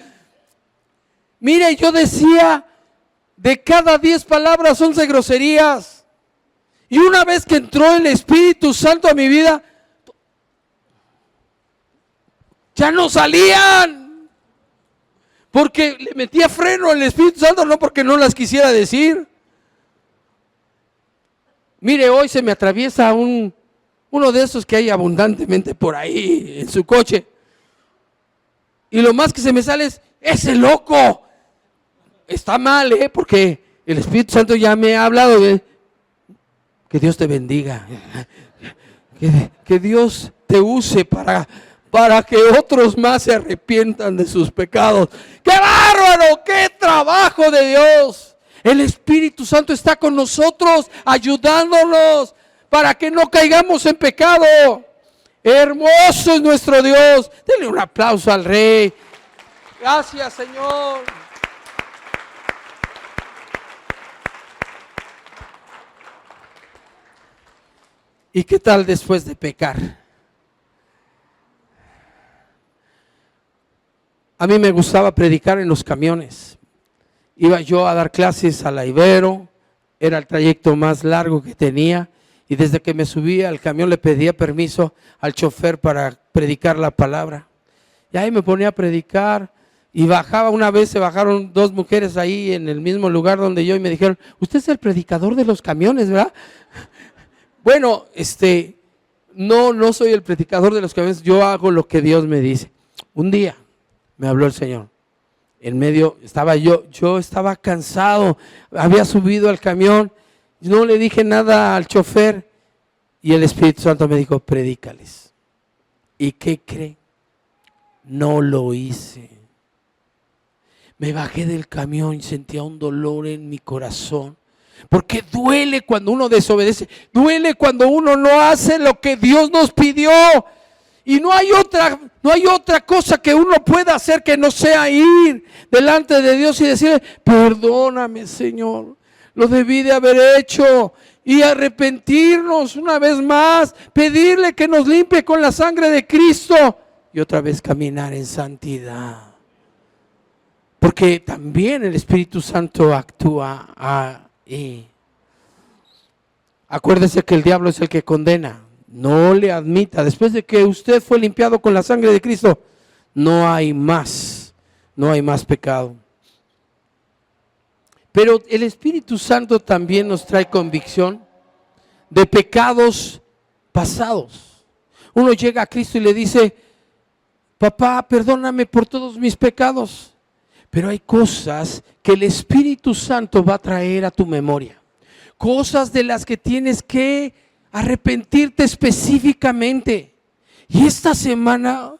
Mire, yo decía, de cada 10 palabras 11 groserías. Y una vez que entró el Espíritu Santo a mi vida, ya no salían. Porque le metía freno al Espíritu Santo, no porque no las quisiera decir. Mire, hoy se me atraviesa uno de esos que hay abundantemente por ahí en su coche. Y lo más que se me sale es, ¡ese loco! Está mal, porque el Espíritu Santo ya me ha hablado de que Dios te bendiga. Que Dios te use para que otros más se arrepientan de sus pecados. ¡Qué bárbaro! ¡Qué trabajo de Dios! El Espíritu Santo está con nosotros, ayudándonos para que no caigamos en pecado. Hermoso es nuestro Dios. Denle un aplauso al Rey. Gracias, Señor. ¿Y qué tal después de pecar? A mí me gustaba predicar en los camiones. Iba yo a dar clases a la Ibero, era el trayecto más largo que tenía, y desde que me subía al camión le pedía permiso al chofer para predicar la palabra. Y ahí me ponía a predicar y bajaba. Una vez se bajaron dos mujeres ahí en el mismo lugar donde yo y me dijeron, usted es el predicador de los camiones, ¿verdad? Bueno, no soy el predicador de los camiones, yo hago lo que Dios me dice. Un día me habló el Señor. En medio estaba yo estaba cansado, había subido al camión, no le dije nada al chofer y el Espíritu Santo me dijo, predícales. ¿Y qué cree? No lo hice. Me bajé del camión y sentía un dolor en mi corazón. Porque duele cuando uno desobedece, duele cuando uno no hace lo que Dios nos pidió. Y no hay otra cosa que uno pueda hacer que no sea ir delante de Dios y decirle, perdóname, Señor, lo debí de haber hecho. Y arrepentirnos una vez más, pedirle que nos limpie con la sangre de Cristo y otra vez caminar en santidad. Porque también el Espíritu Santo actúa ahí. Acuérdese que el diablo es el que condena. No le admita. Después de que usted fue limpiado con la sangre de Cristo, no hay más pecado. Pero el Espíritu Santo también nos trae convicción de pecados pasados. Uno llega a Cristo y le dice, papá, perdóname por todos mis pecados. Pero hay cosas que el Espíritu Santo va a traer a tu memoria. Cosas de las que tienes que arrepentirte específicamente. Y esta semana,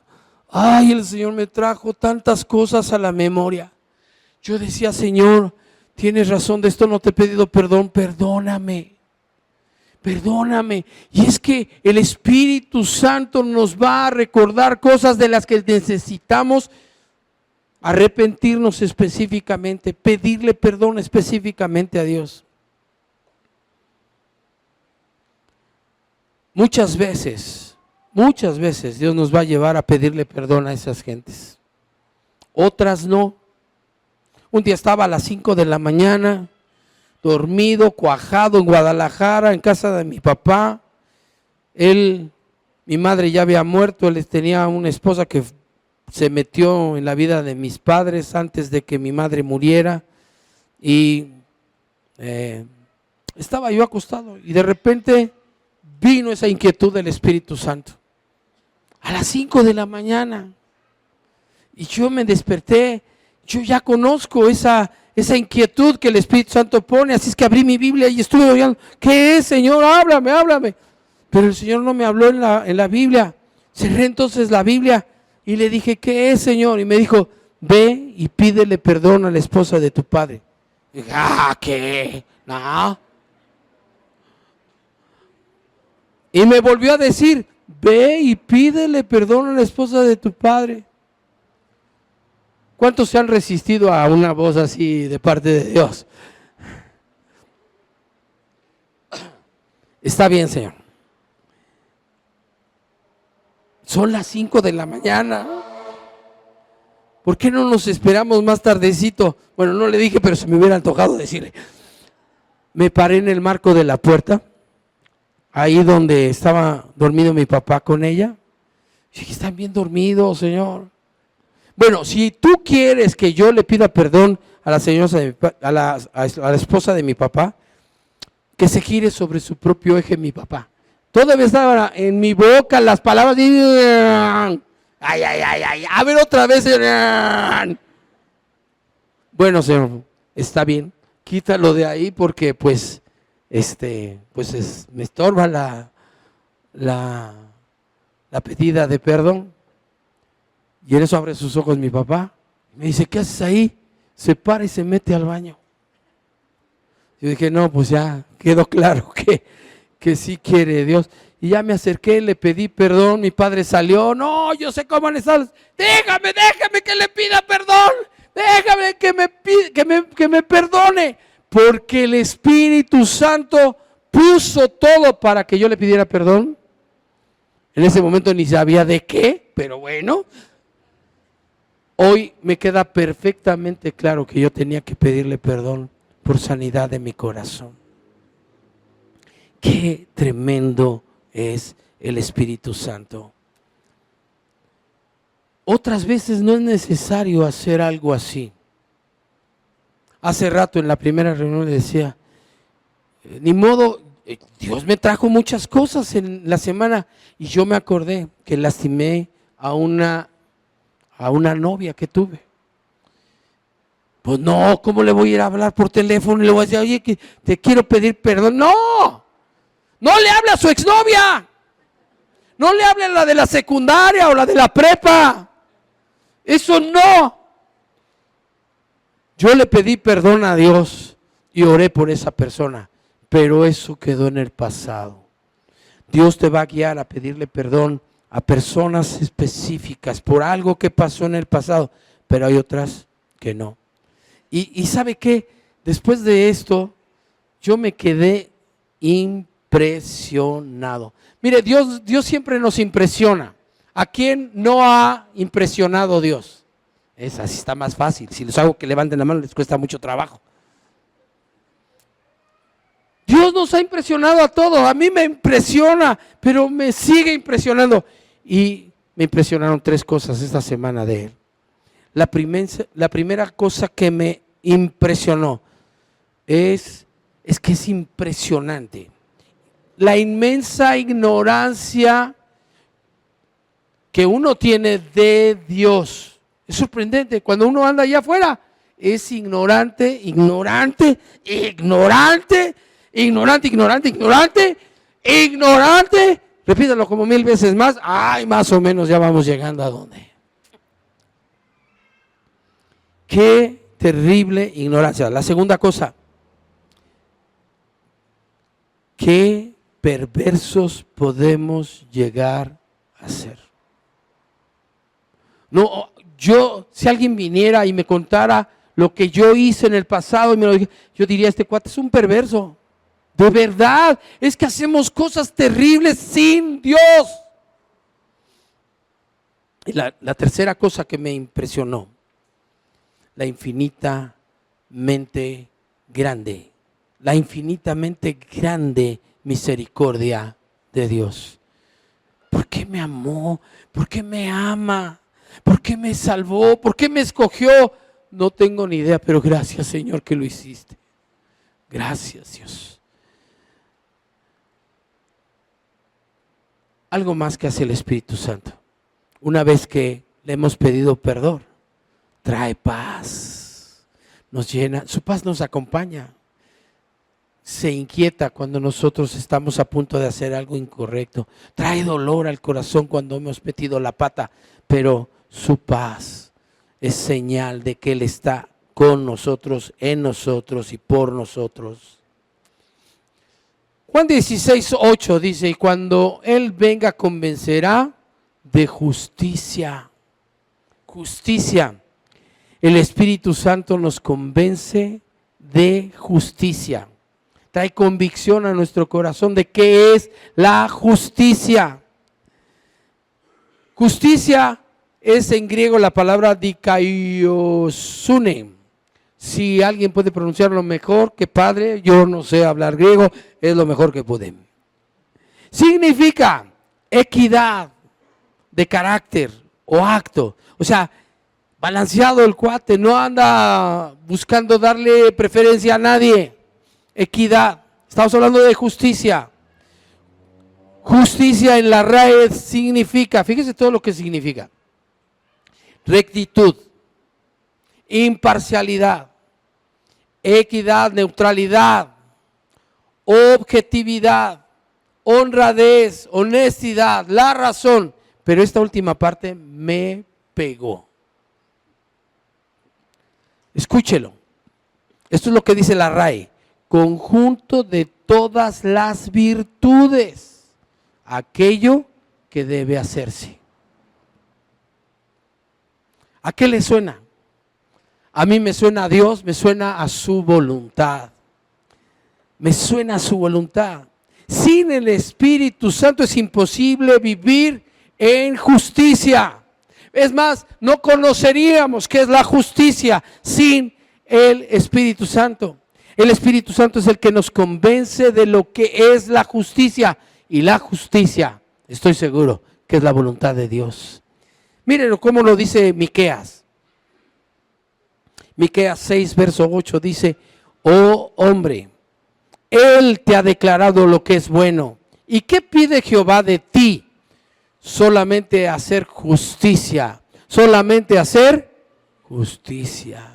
el Señor me trajo tantas cosas a la memoria. Yo decía, Señor, tienes razón, de esto no te he pedido perdón, perdóname. Y es que el Espíritu Santo nos va a recordar cosas de las que necesitamos arrepentirnos específicamente, pedirle perdón específicamente a Dios. Muchas veces Dios nos va a llevar a pedirle perdón a esas gentes. Otras no. Un día estaba a las 5 de la mañana, dormido, cuajado en Guadalajara, en casa de mi papá. Mi madre ya había muerto, él tenía una esposa que se metió en la vida de mis padres antes de que mi madre muriera. Y estaba yo acostado y de repente vino esa inquietud del Espíritu Santo. A las 5 de la mañana. Y yo me desperté. Yo ya conozco esa inquietud que el Espíritu Santo pone. Así es que abrí mi Biblia y estuve oyendo. ¿Qué es, Señor? Háblame. Pero el Señor no me habló en la Biblia. Cerré entonces la Biblia y le dije, ¿qué es, Señor? Y me dijo, ve y pídele perdón a la esposa de tu padre. Y dije, ¿qué? No. Y me volvió a decir, ve y pídele perdón a la esposa de tu padre. ¿Cuántos se han resistido a una voz así de parte de Dios? Está bien, Señor. Son las 5 de la mañana. ¿Por qué no nos esperamos más tardecito? Bueno, no le dije, pero se me hubiera antojado decirle. Me paré en el marco de la puerta, ahí donde estaba dormido mi papá con ella. Y dije, están bien dormidos, Señor. Bueno, si tú quieres que yo le pida perdón a la esposa de mi papá, que se gire sobre su propio eje mi papá. Todavía estaban en mi boca las palabras de... Ay, ay, ay, ay, a ver otra vez. Bueno, Señor, está bien, quítalo de ahí porque pues, me estorba la pedida de perdón. Y en eso abre sus ojos mi papá. Me dice, ¿qué haces ahí? Se para y se mete al baño. Yo dije, no, pues ya quedó claro que sí quiere Dios. Y ya me acerqué, le pedí perdón, mi padre salió, no, yo sé cómo han estado. Déjame que le pida perdón. Déjame que me perdone. Porque el Espíritu Santo puso todo para que yo le pidiera perdón. En ese momento ni sabía de qué, pero bueno. Hoy me queda perfectamente claro que yo tenía que pedirle perdón por sanidad de mi corazón. Qué tremendo es el Espíritu Santo. Otras veces no es necesario hacer algo así. Hace rato en la primera reunión le decía, ni modo, Dios me trajo muchas cosas en la semana y yo me acordé que lastimé a una novia que tuve. Pues no, ¿cómo le voy a ir a hablar por teléfono y le voy a decir, oye, que te quiero pedir perdón? No, no le hable a su exnovia, no le hable a la de la secundaria o la de la prepa, eso no. Yo le pedí perdón a Dios y oré por esa persona, pero eso quedó en el pasado. Dios te va a guiar a pedirle perdón a personas específicas por algo que pasó en el pasado, pero hay otras que no. Y ¿sabe qué? Después de esto, yo me quedé impresionado. Mire, Dios siempre nos impresiona. ¿A quién no ha impresionado Dios? Es así, está más fácil. Si les hago que levanten la mano, les cuesta mucho trabajo. Dios nos ha impresionado a todos. A mí me impresiona, pero me sigue impresionando. Y me impresionaron 3 cosas esta semana de Él. La primera cosa que me impresionó es que es impresionante. La inmensa ignorancia que uno tiene de Dios. Es sorprendente. Cuando uno anda allá afuera, es ignorante. Repítalo como 1000 veces más. Ay, más o menos ya vamos llegando a dónde. Qué terrible ignorancia. La segunda cosa, qué perversos podemos llegar a ser. No, si alguien viniera y me contara lo que yo hice en el pasado y me lo dije, yo diría, este cuate es un perverso. De verdad, es que hacemos cosas terribles sin Dios. Y la tercera cosa que me impresionó, la infinitamente grande misericordia de Dios. ¿Por qué me amó? ¿Por qué me ama? ¿Por qué me salvó? ¿Por qué me escogió? No tengo ni idea, pero gracias, Señor, que lo hiciste. Gracias, Dios. Algo más que hace el Espíritu Santo. Una vez que le hemos pedido perdón, trae paz, nos llena, su paz nos acompaña. Se inquieta cuando nosotros estamos a punto de hacer algo incorrecto. Trae dolor al corazón cuando hemos metido la pata, pero su paz es señal de que Él está con nosotros, en nosotros y por nosotros. Juan 16:8 dice, y cuando Él venga convencerá de justicia. Justicia. El Espíritu Santo nos convence de justicia. Trae convicción a nuestro corazón de qué es la justicia. Justicia es en griego la palabra dikaiosune. Si alguien puede pronunciarlo mejor que padre, yo no sé hablar griego, es lo mejor que podemos. Significa equidad de carácter o acto. O sea, balanceado el cuate, no anda buscando darle preferencia a nadie. Equidad, Estamos hablando de justicia. Justicia en la RAE significa, fíjese todo lo que significa: rectitud, imparcialidad, equidad, neutralidad, objetividad, honradez, honestidad, la razón. Pero esta última parte me pegó. Escúchelo. Esto es lo que dice la RAE: conjunto de todas las virtudes, aquello que debe hacerse. ¿A qué le suena? A mí me suena a Dios, me suena a su voluntad. Me suena a su voluntad. Sin el Espíritu Santo es imposible vivir en justicia. Es más, no conoceríamos qué es la justicia sin el Espíritu Santo. El Espíritu Santo es el que nos convence de lo que es la justicia. Y la justicia, estoy seguro, que es la voluntad de Dios. Miren cómo lo dice Miqueas. Miqueas 6, verso 8 dice: oh hombre, Él te ha declarado lo que es bueno. ¿Y qué pide Jehová de ti? Solamente hacer justicia. Solamente hacer justicia.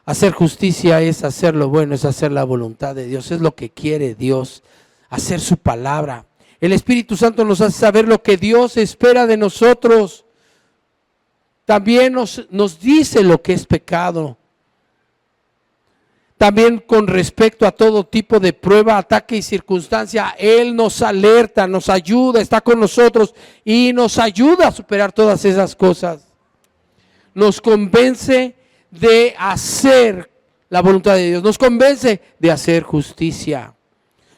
Hacer justicia es hacer lo bueno, es hacer la voluntad de Dios, es lo que quiere Dios, hacer su palabra. El Espíritu Santo nos hace saber lo que Dios espera de nosotros. También nos dice lo que es pecado. También con respecto a todo tipo de prueba, ataque y circunstancia, Él nos alerta, nos ayuda, está con nosotros y nos ayuda a superar todas esas cosas. Nos convence de hacer la voluntad de Dios, nos convence de hacer justicia.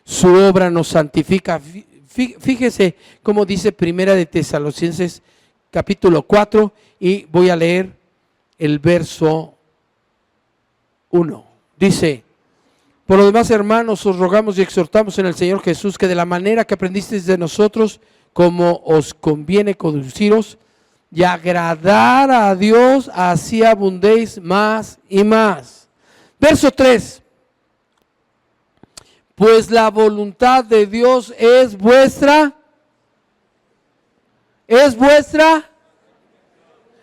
Su obra nos santifica. Fíjese cómo dice Primera de Tesalonicenses capítulo 4 y voy a leer el verso 1. Dice: por lo demás, hermanos, os rogamos y exhortamos en el Señor Jesús que de la manera que aprendisteis de nosotros, como os conviene conduciros y agradar a Dios, así abundéis más y más. Verso 3. Pues la voluntad de Dios es vuestra. ¿Es vuestra?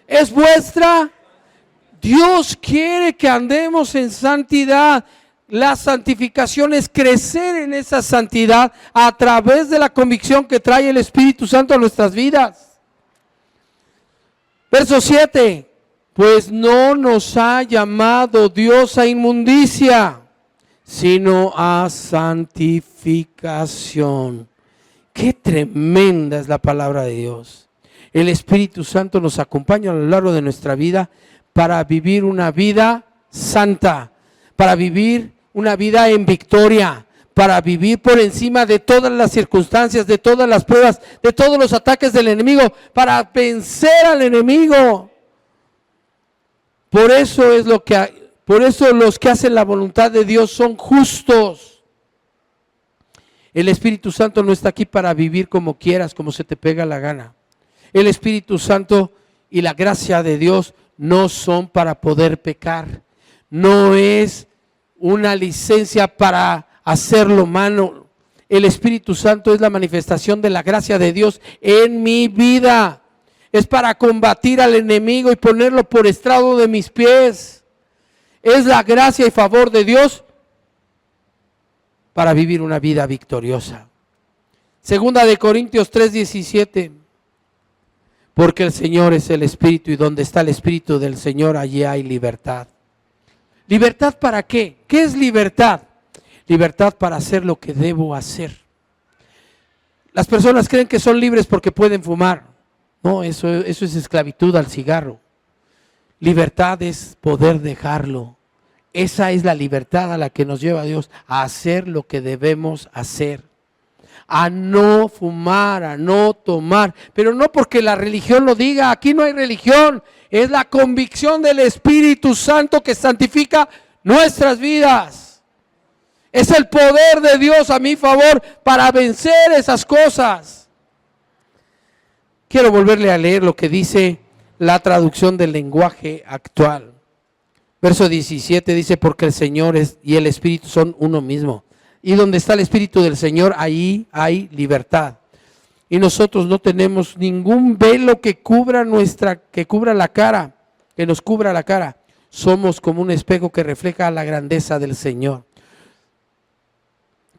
¿Es vuestra? Dios quiere que andemos en santidad. La santificación es crecer en esa santidad a través de la convicción que trae el Espíritu Santo a nuestras vidas. Verso 7. Pues no nos ha llamado Dios a inmundicia, sino a santificación. Qué tremenda es la palabra de Dios. El Espíritu Santo nos acompaña a lo largo de nuestra vida para vivir una vida santa, para vivir una vida en victoria, para vivir por encima de todas las circunstancias, de todas las pruebas, de todos los ataques del enemigo, para vencer al enemigo. Por eso los que hacen la voluntad de Dios son justos. El Espíritu Santo no está aquí para vivir como quieras, como se te pega la gana. El Espíritu Santo y la gracia de Dios no son para poder pecar. No es una licencia para hacer lo malo. El Espíritu Santo es la manifestación de la gracia de Dios en mi vida. Es para combatir al enemigo y ponerlo por estrado de mis pies. Es la gracia y favor de Dios para vivir una vida victoriosa. Segunda de Corintios 3:17. Porque el Señor es el Espíritu y donde está el Espíritu del Señor, allí hay libertad. ¿Libertad para qué? ¿Qué es libertad? Libertad para hacer lo que debo hacer. Las personas creen que son libres porque pueden fumar. No, eso es esclavitud al cigarro. Libertad es poder dejarlo. Esa es la libertad a la que nos lleva Dios, a hacer lo que debemos hacer. A no fumar, a no tomar, pero no porque la religión lo diga. Aquí no hay religión, es la convicción del Espíritu Santo que santifica nuestras vidas. Es el poder de Dios a mi favor para vencer esas cosas. Quiero volverle a leer lo que dice la traducción del lenguaje actual. Verso 17 dice: porque el Señor y el Espíritu son uno mismo. y donde está el Espíritu del Señor, ahí hay libertad. Y nosotros no tenemos ningún velo que cubra la cara, que nos cubra la cara. Somos como un espejo que refleja la grandeza del Señor,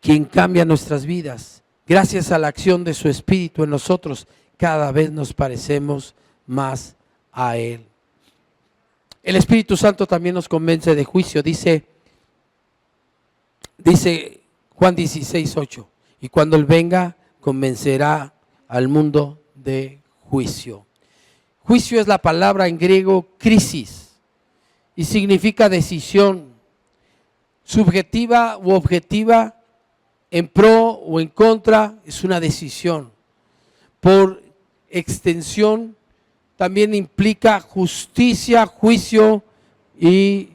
quien cambia nuestras vidas. Gracias a la acción de su Espíritu en nosotros, cada vez nos parecemos más a Él. El Espíritu Santo también nos convence de juicio. Dice Juan 16:8, y cuando Él venga, convencerá al mundo de juicio. Juicio es la palabra en griego crisis y significa decisión subjetiva u objetiva, en pro o en contra, es una decisión. Por extensión, también implica justicia, juicio y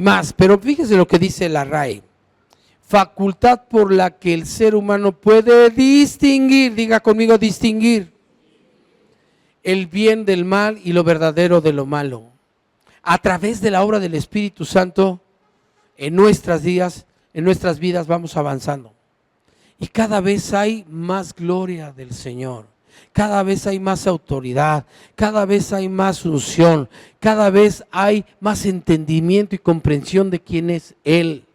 más. Pero fíjese lo que dice la RAE. Facultad por la que el ser humano puede distinguir, diga conmigo distinguir, el bien del mal y lo verdadero de lo malo. A través de la obra del Espíritu Santo, en nuestras vidas vamos avanzando. Y cada vez hay más gloria del Señor. Cada vez hay más autoridad, cada vez hay más unción, cada vez hay más entendimiento y comprensión de quién es Él.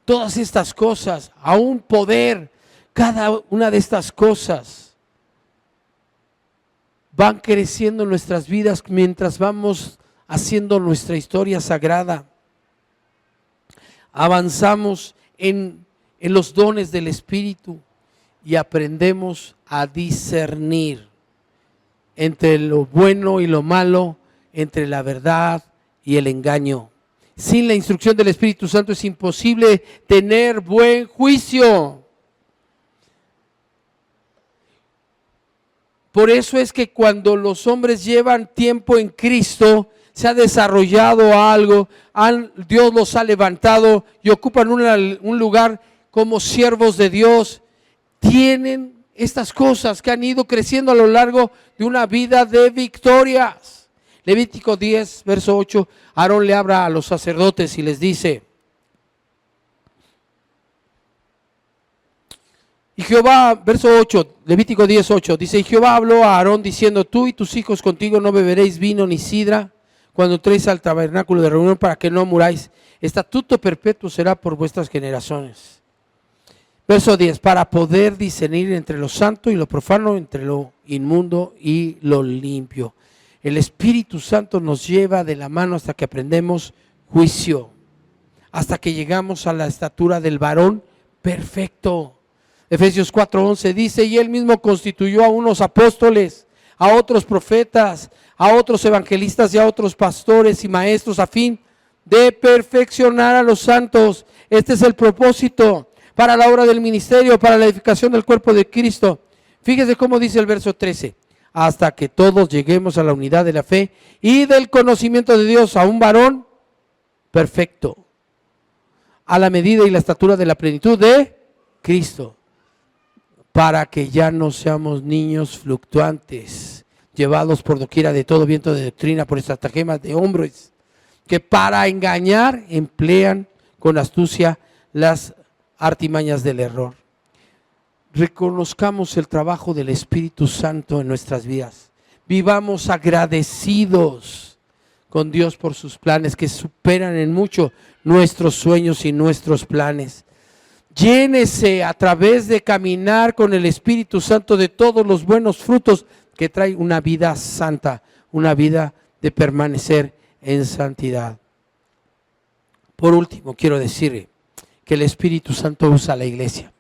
Todas estas cosas, aún poder, cada una de estas cosas van creciendo en nuestras vidas mientras vamos haciendo nuestra historia sagrada. Avanzamos en los dones del Espíritu y aprendemos a discernir entre lo bueno y lo malo, entre la verdad y el engaño. Sin la instrucción del Espíritu Santo es imposible tener buen juicio. Por eso es que cuando los hombres llevan tiempo en Cristo, se ha desarrollado algo, Dios los ha levantado y ocupan un lugar como siervos de Dios, tienen estas cosas que han ido creciendo a lo largo de una vida de victorias. Levítico 10, verso 8, Aarón le habla a los sacerdotes y les dice: y Jehová, verso 8, Levítico 10, 8, dice: y Jehová habló a Aarón diciendo: tú y tus hijos contigo no beberéis vino ni sidra cuando entréis al tabernáculo de reunión, para que no muráis. Estatuto perpetuo será por vuestras generaciones. Verso 10, para poder discernir entre lo santo y lo profano, entre lo inmundo y lo limpio. El Espíritu Santo nos lleva de la mano hasta que aprendemos juicio, hasta que llegamos a la estatura del varón perfecto. Efesios 4:11 dice: y Él mismo constituyó a unos apóstoles, a otros profetas, a otros evangelistas y a otros pastores y maestros, a fin de perfeccionar a los santos. Este es el propósito para la obra del ministerio, para la edificación del cuerpo de Cristo. Fíjese cómo dice el verso 13: hasta que todos lleguemos a la unidad de la fe y del conocimiento de Dios, a un varón perfecto, a la medida y la estatura de la plenitud de Cristo, para que ya no seamos niños fluctuantes, llevados por doquiera de todo viento de doctrina, por estratagemas de hombres, que para engañar emplean con astucia las artimañas del error. Reconozcamos el trabajo del Espíritu Santo en nuestras vidas. Vivamos agradecidos con Dios por sus planes que superan en mucho nuestros sueños y nuestros planes. Llénese a través de caminar con el Espíritu Santo de todos los buenos frutos que trae una vida santa, una vida de permanecer en santidad. Por último, quiero decirle que el Espíritu Santo usa a la iglesia.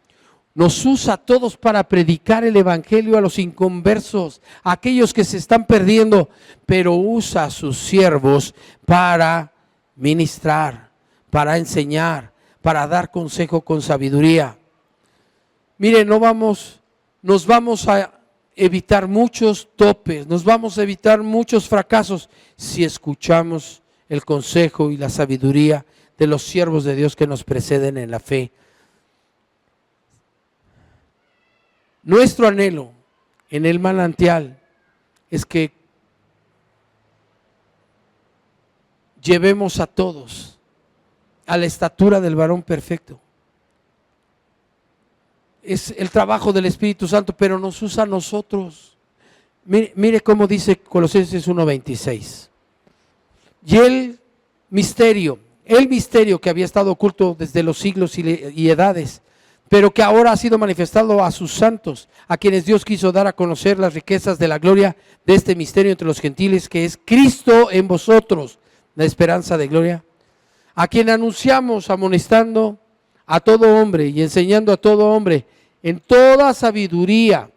Nos usa a todos para predicar el evangelio a los inconversos, a aquellos que se están perdiendo, pero usa a sus siervos para ministrar, para enseñar, para dar consejo con sabiduría. Mire, nos vamos a evitar muchos topes, nos vamos a evitar muchos fracasos si escuchamos el consejo y la sabiduría de los siervos de Dios que nos preceden en la fe. Nuestro anhelo en el manantial es que llevemos a todos a la estatura del varón perfecto. es el trabajo del Espíritu Santo, pero nos usa a nosotros. Mire cómo dice Colosenses 1:26. Y el misterio que había estado oculto desde los siglos y edades, pero que ahora ha sido manifestado a sus santos, a quienes Dios quiso dar a conocer las riquezas de la gloria de este misterio entre los gentiles, que es Cristo en vosotros, la esperanza de gloria, a quien anunciamos amonestando a todo hombre y enseñando a todo hombre en toda sabiduría.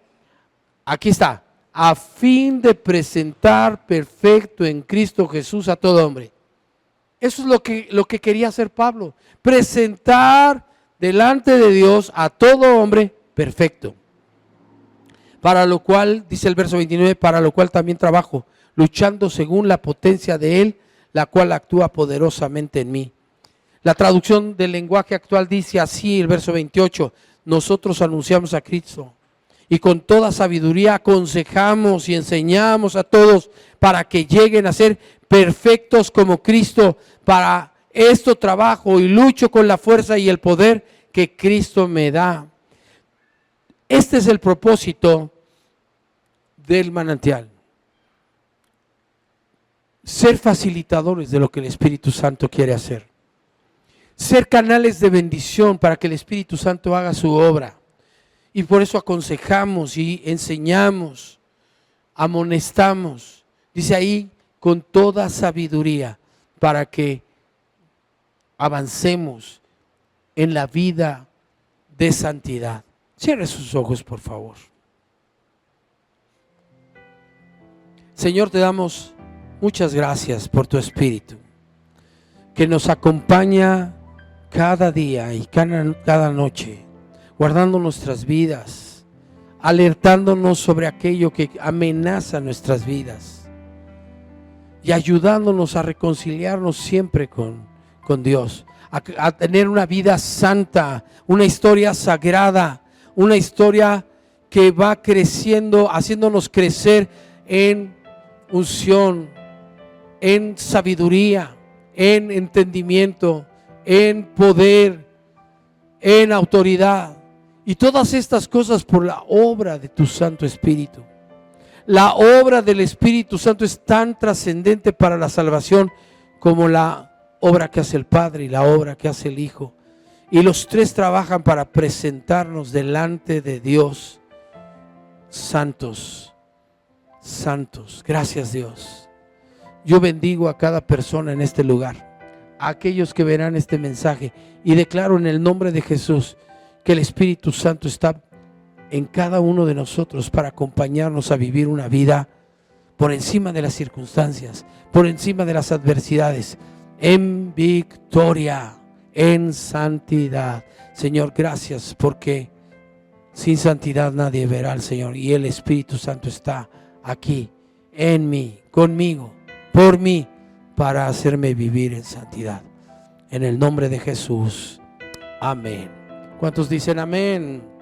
Aquí está, a fin de presentar perfecto en Cristo Jesús a todo hombre. Eso es lo que quería hacer Pablo, presentar delante de Dios a todo hombre perfecto. Para lo cual, dice el verso 29, para lo cual también trabajo, luchando según la potencia de Él, la cual actúa poderosamente en mí. La traducción del lenguaje actual dice así, el verso 28, nosotros anunciamos a Cristo y con toda sabiduría aconsejamos y enseñamos a todos para que lleguen a ser perfectos como Cristo. Para esto trabajo y lucho con la fuerza y el poder que Cristo me da. Este es el propósito del manantial. Ser facilitadores de lo que el Espíritu Santo quiere hacer. Ser canales de bendición para que el Espíritu Santo haga su obra. Y por eso aconsejamos y enseñamos, amonestamos. Dice ahí, con toda sabiduría, para que avancemos en la vida de santidad. Cierre sus ojos, por favor. Señor, te damos muchas gracias por tu Espíritu, que nos acompaña cada día y cada noche, guardando nuestras vidas, alertándonos sobre aquello que amenaza nuestras vidas y ayudándonos a reconciliarnos siempre con Dios, a tener una vida santa, una historia sagrada, una historia que va creciendo, haciéndonos crecer en unción, en sabiduría, en entendimiento, en poder, en autoridad. Y todas estas cosas por la obra de tu Santo Espíritu. La obra del Espíritu Santo es tan trascendente para la salvación como la obra que hace el Padre y la obra que hace el Hijo. Y los tres trabajan para presentarnos delante de Dios santos, santos. Gracias, Dios. Yo bendigo a cada persona en este lugar, a aquellos que verán este mensaje, y declaro en el nombre de Jesús que el Espíritu Santo está en cada uno de nosotros para acompañarnos a vivir una vida por encima de las circunstancias, por encima de las adversidades, en victoria, en santidad. Señor, gracias, porque sin santidad nadie verá al Señor, y el Espíritu Santo está aquí, en mí, conmigo, por mí, para hacerme vivir en santidad. En el nombre de Jesús, amén. ¿Cuántos dicen amén?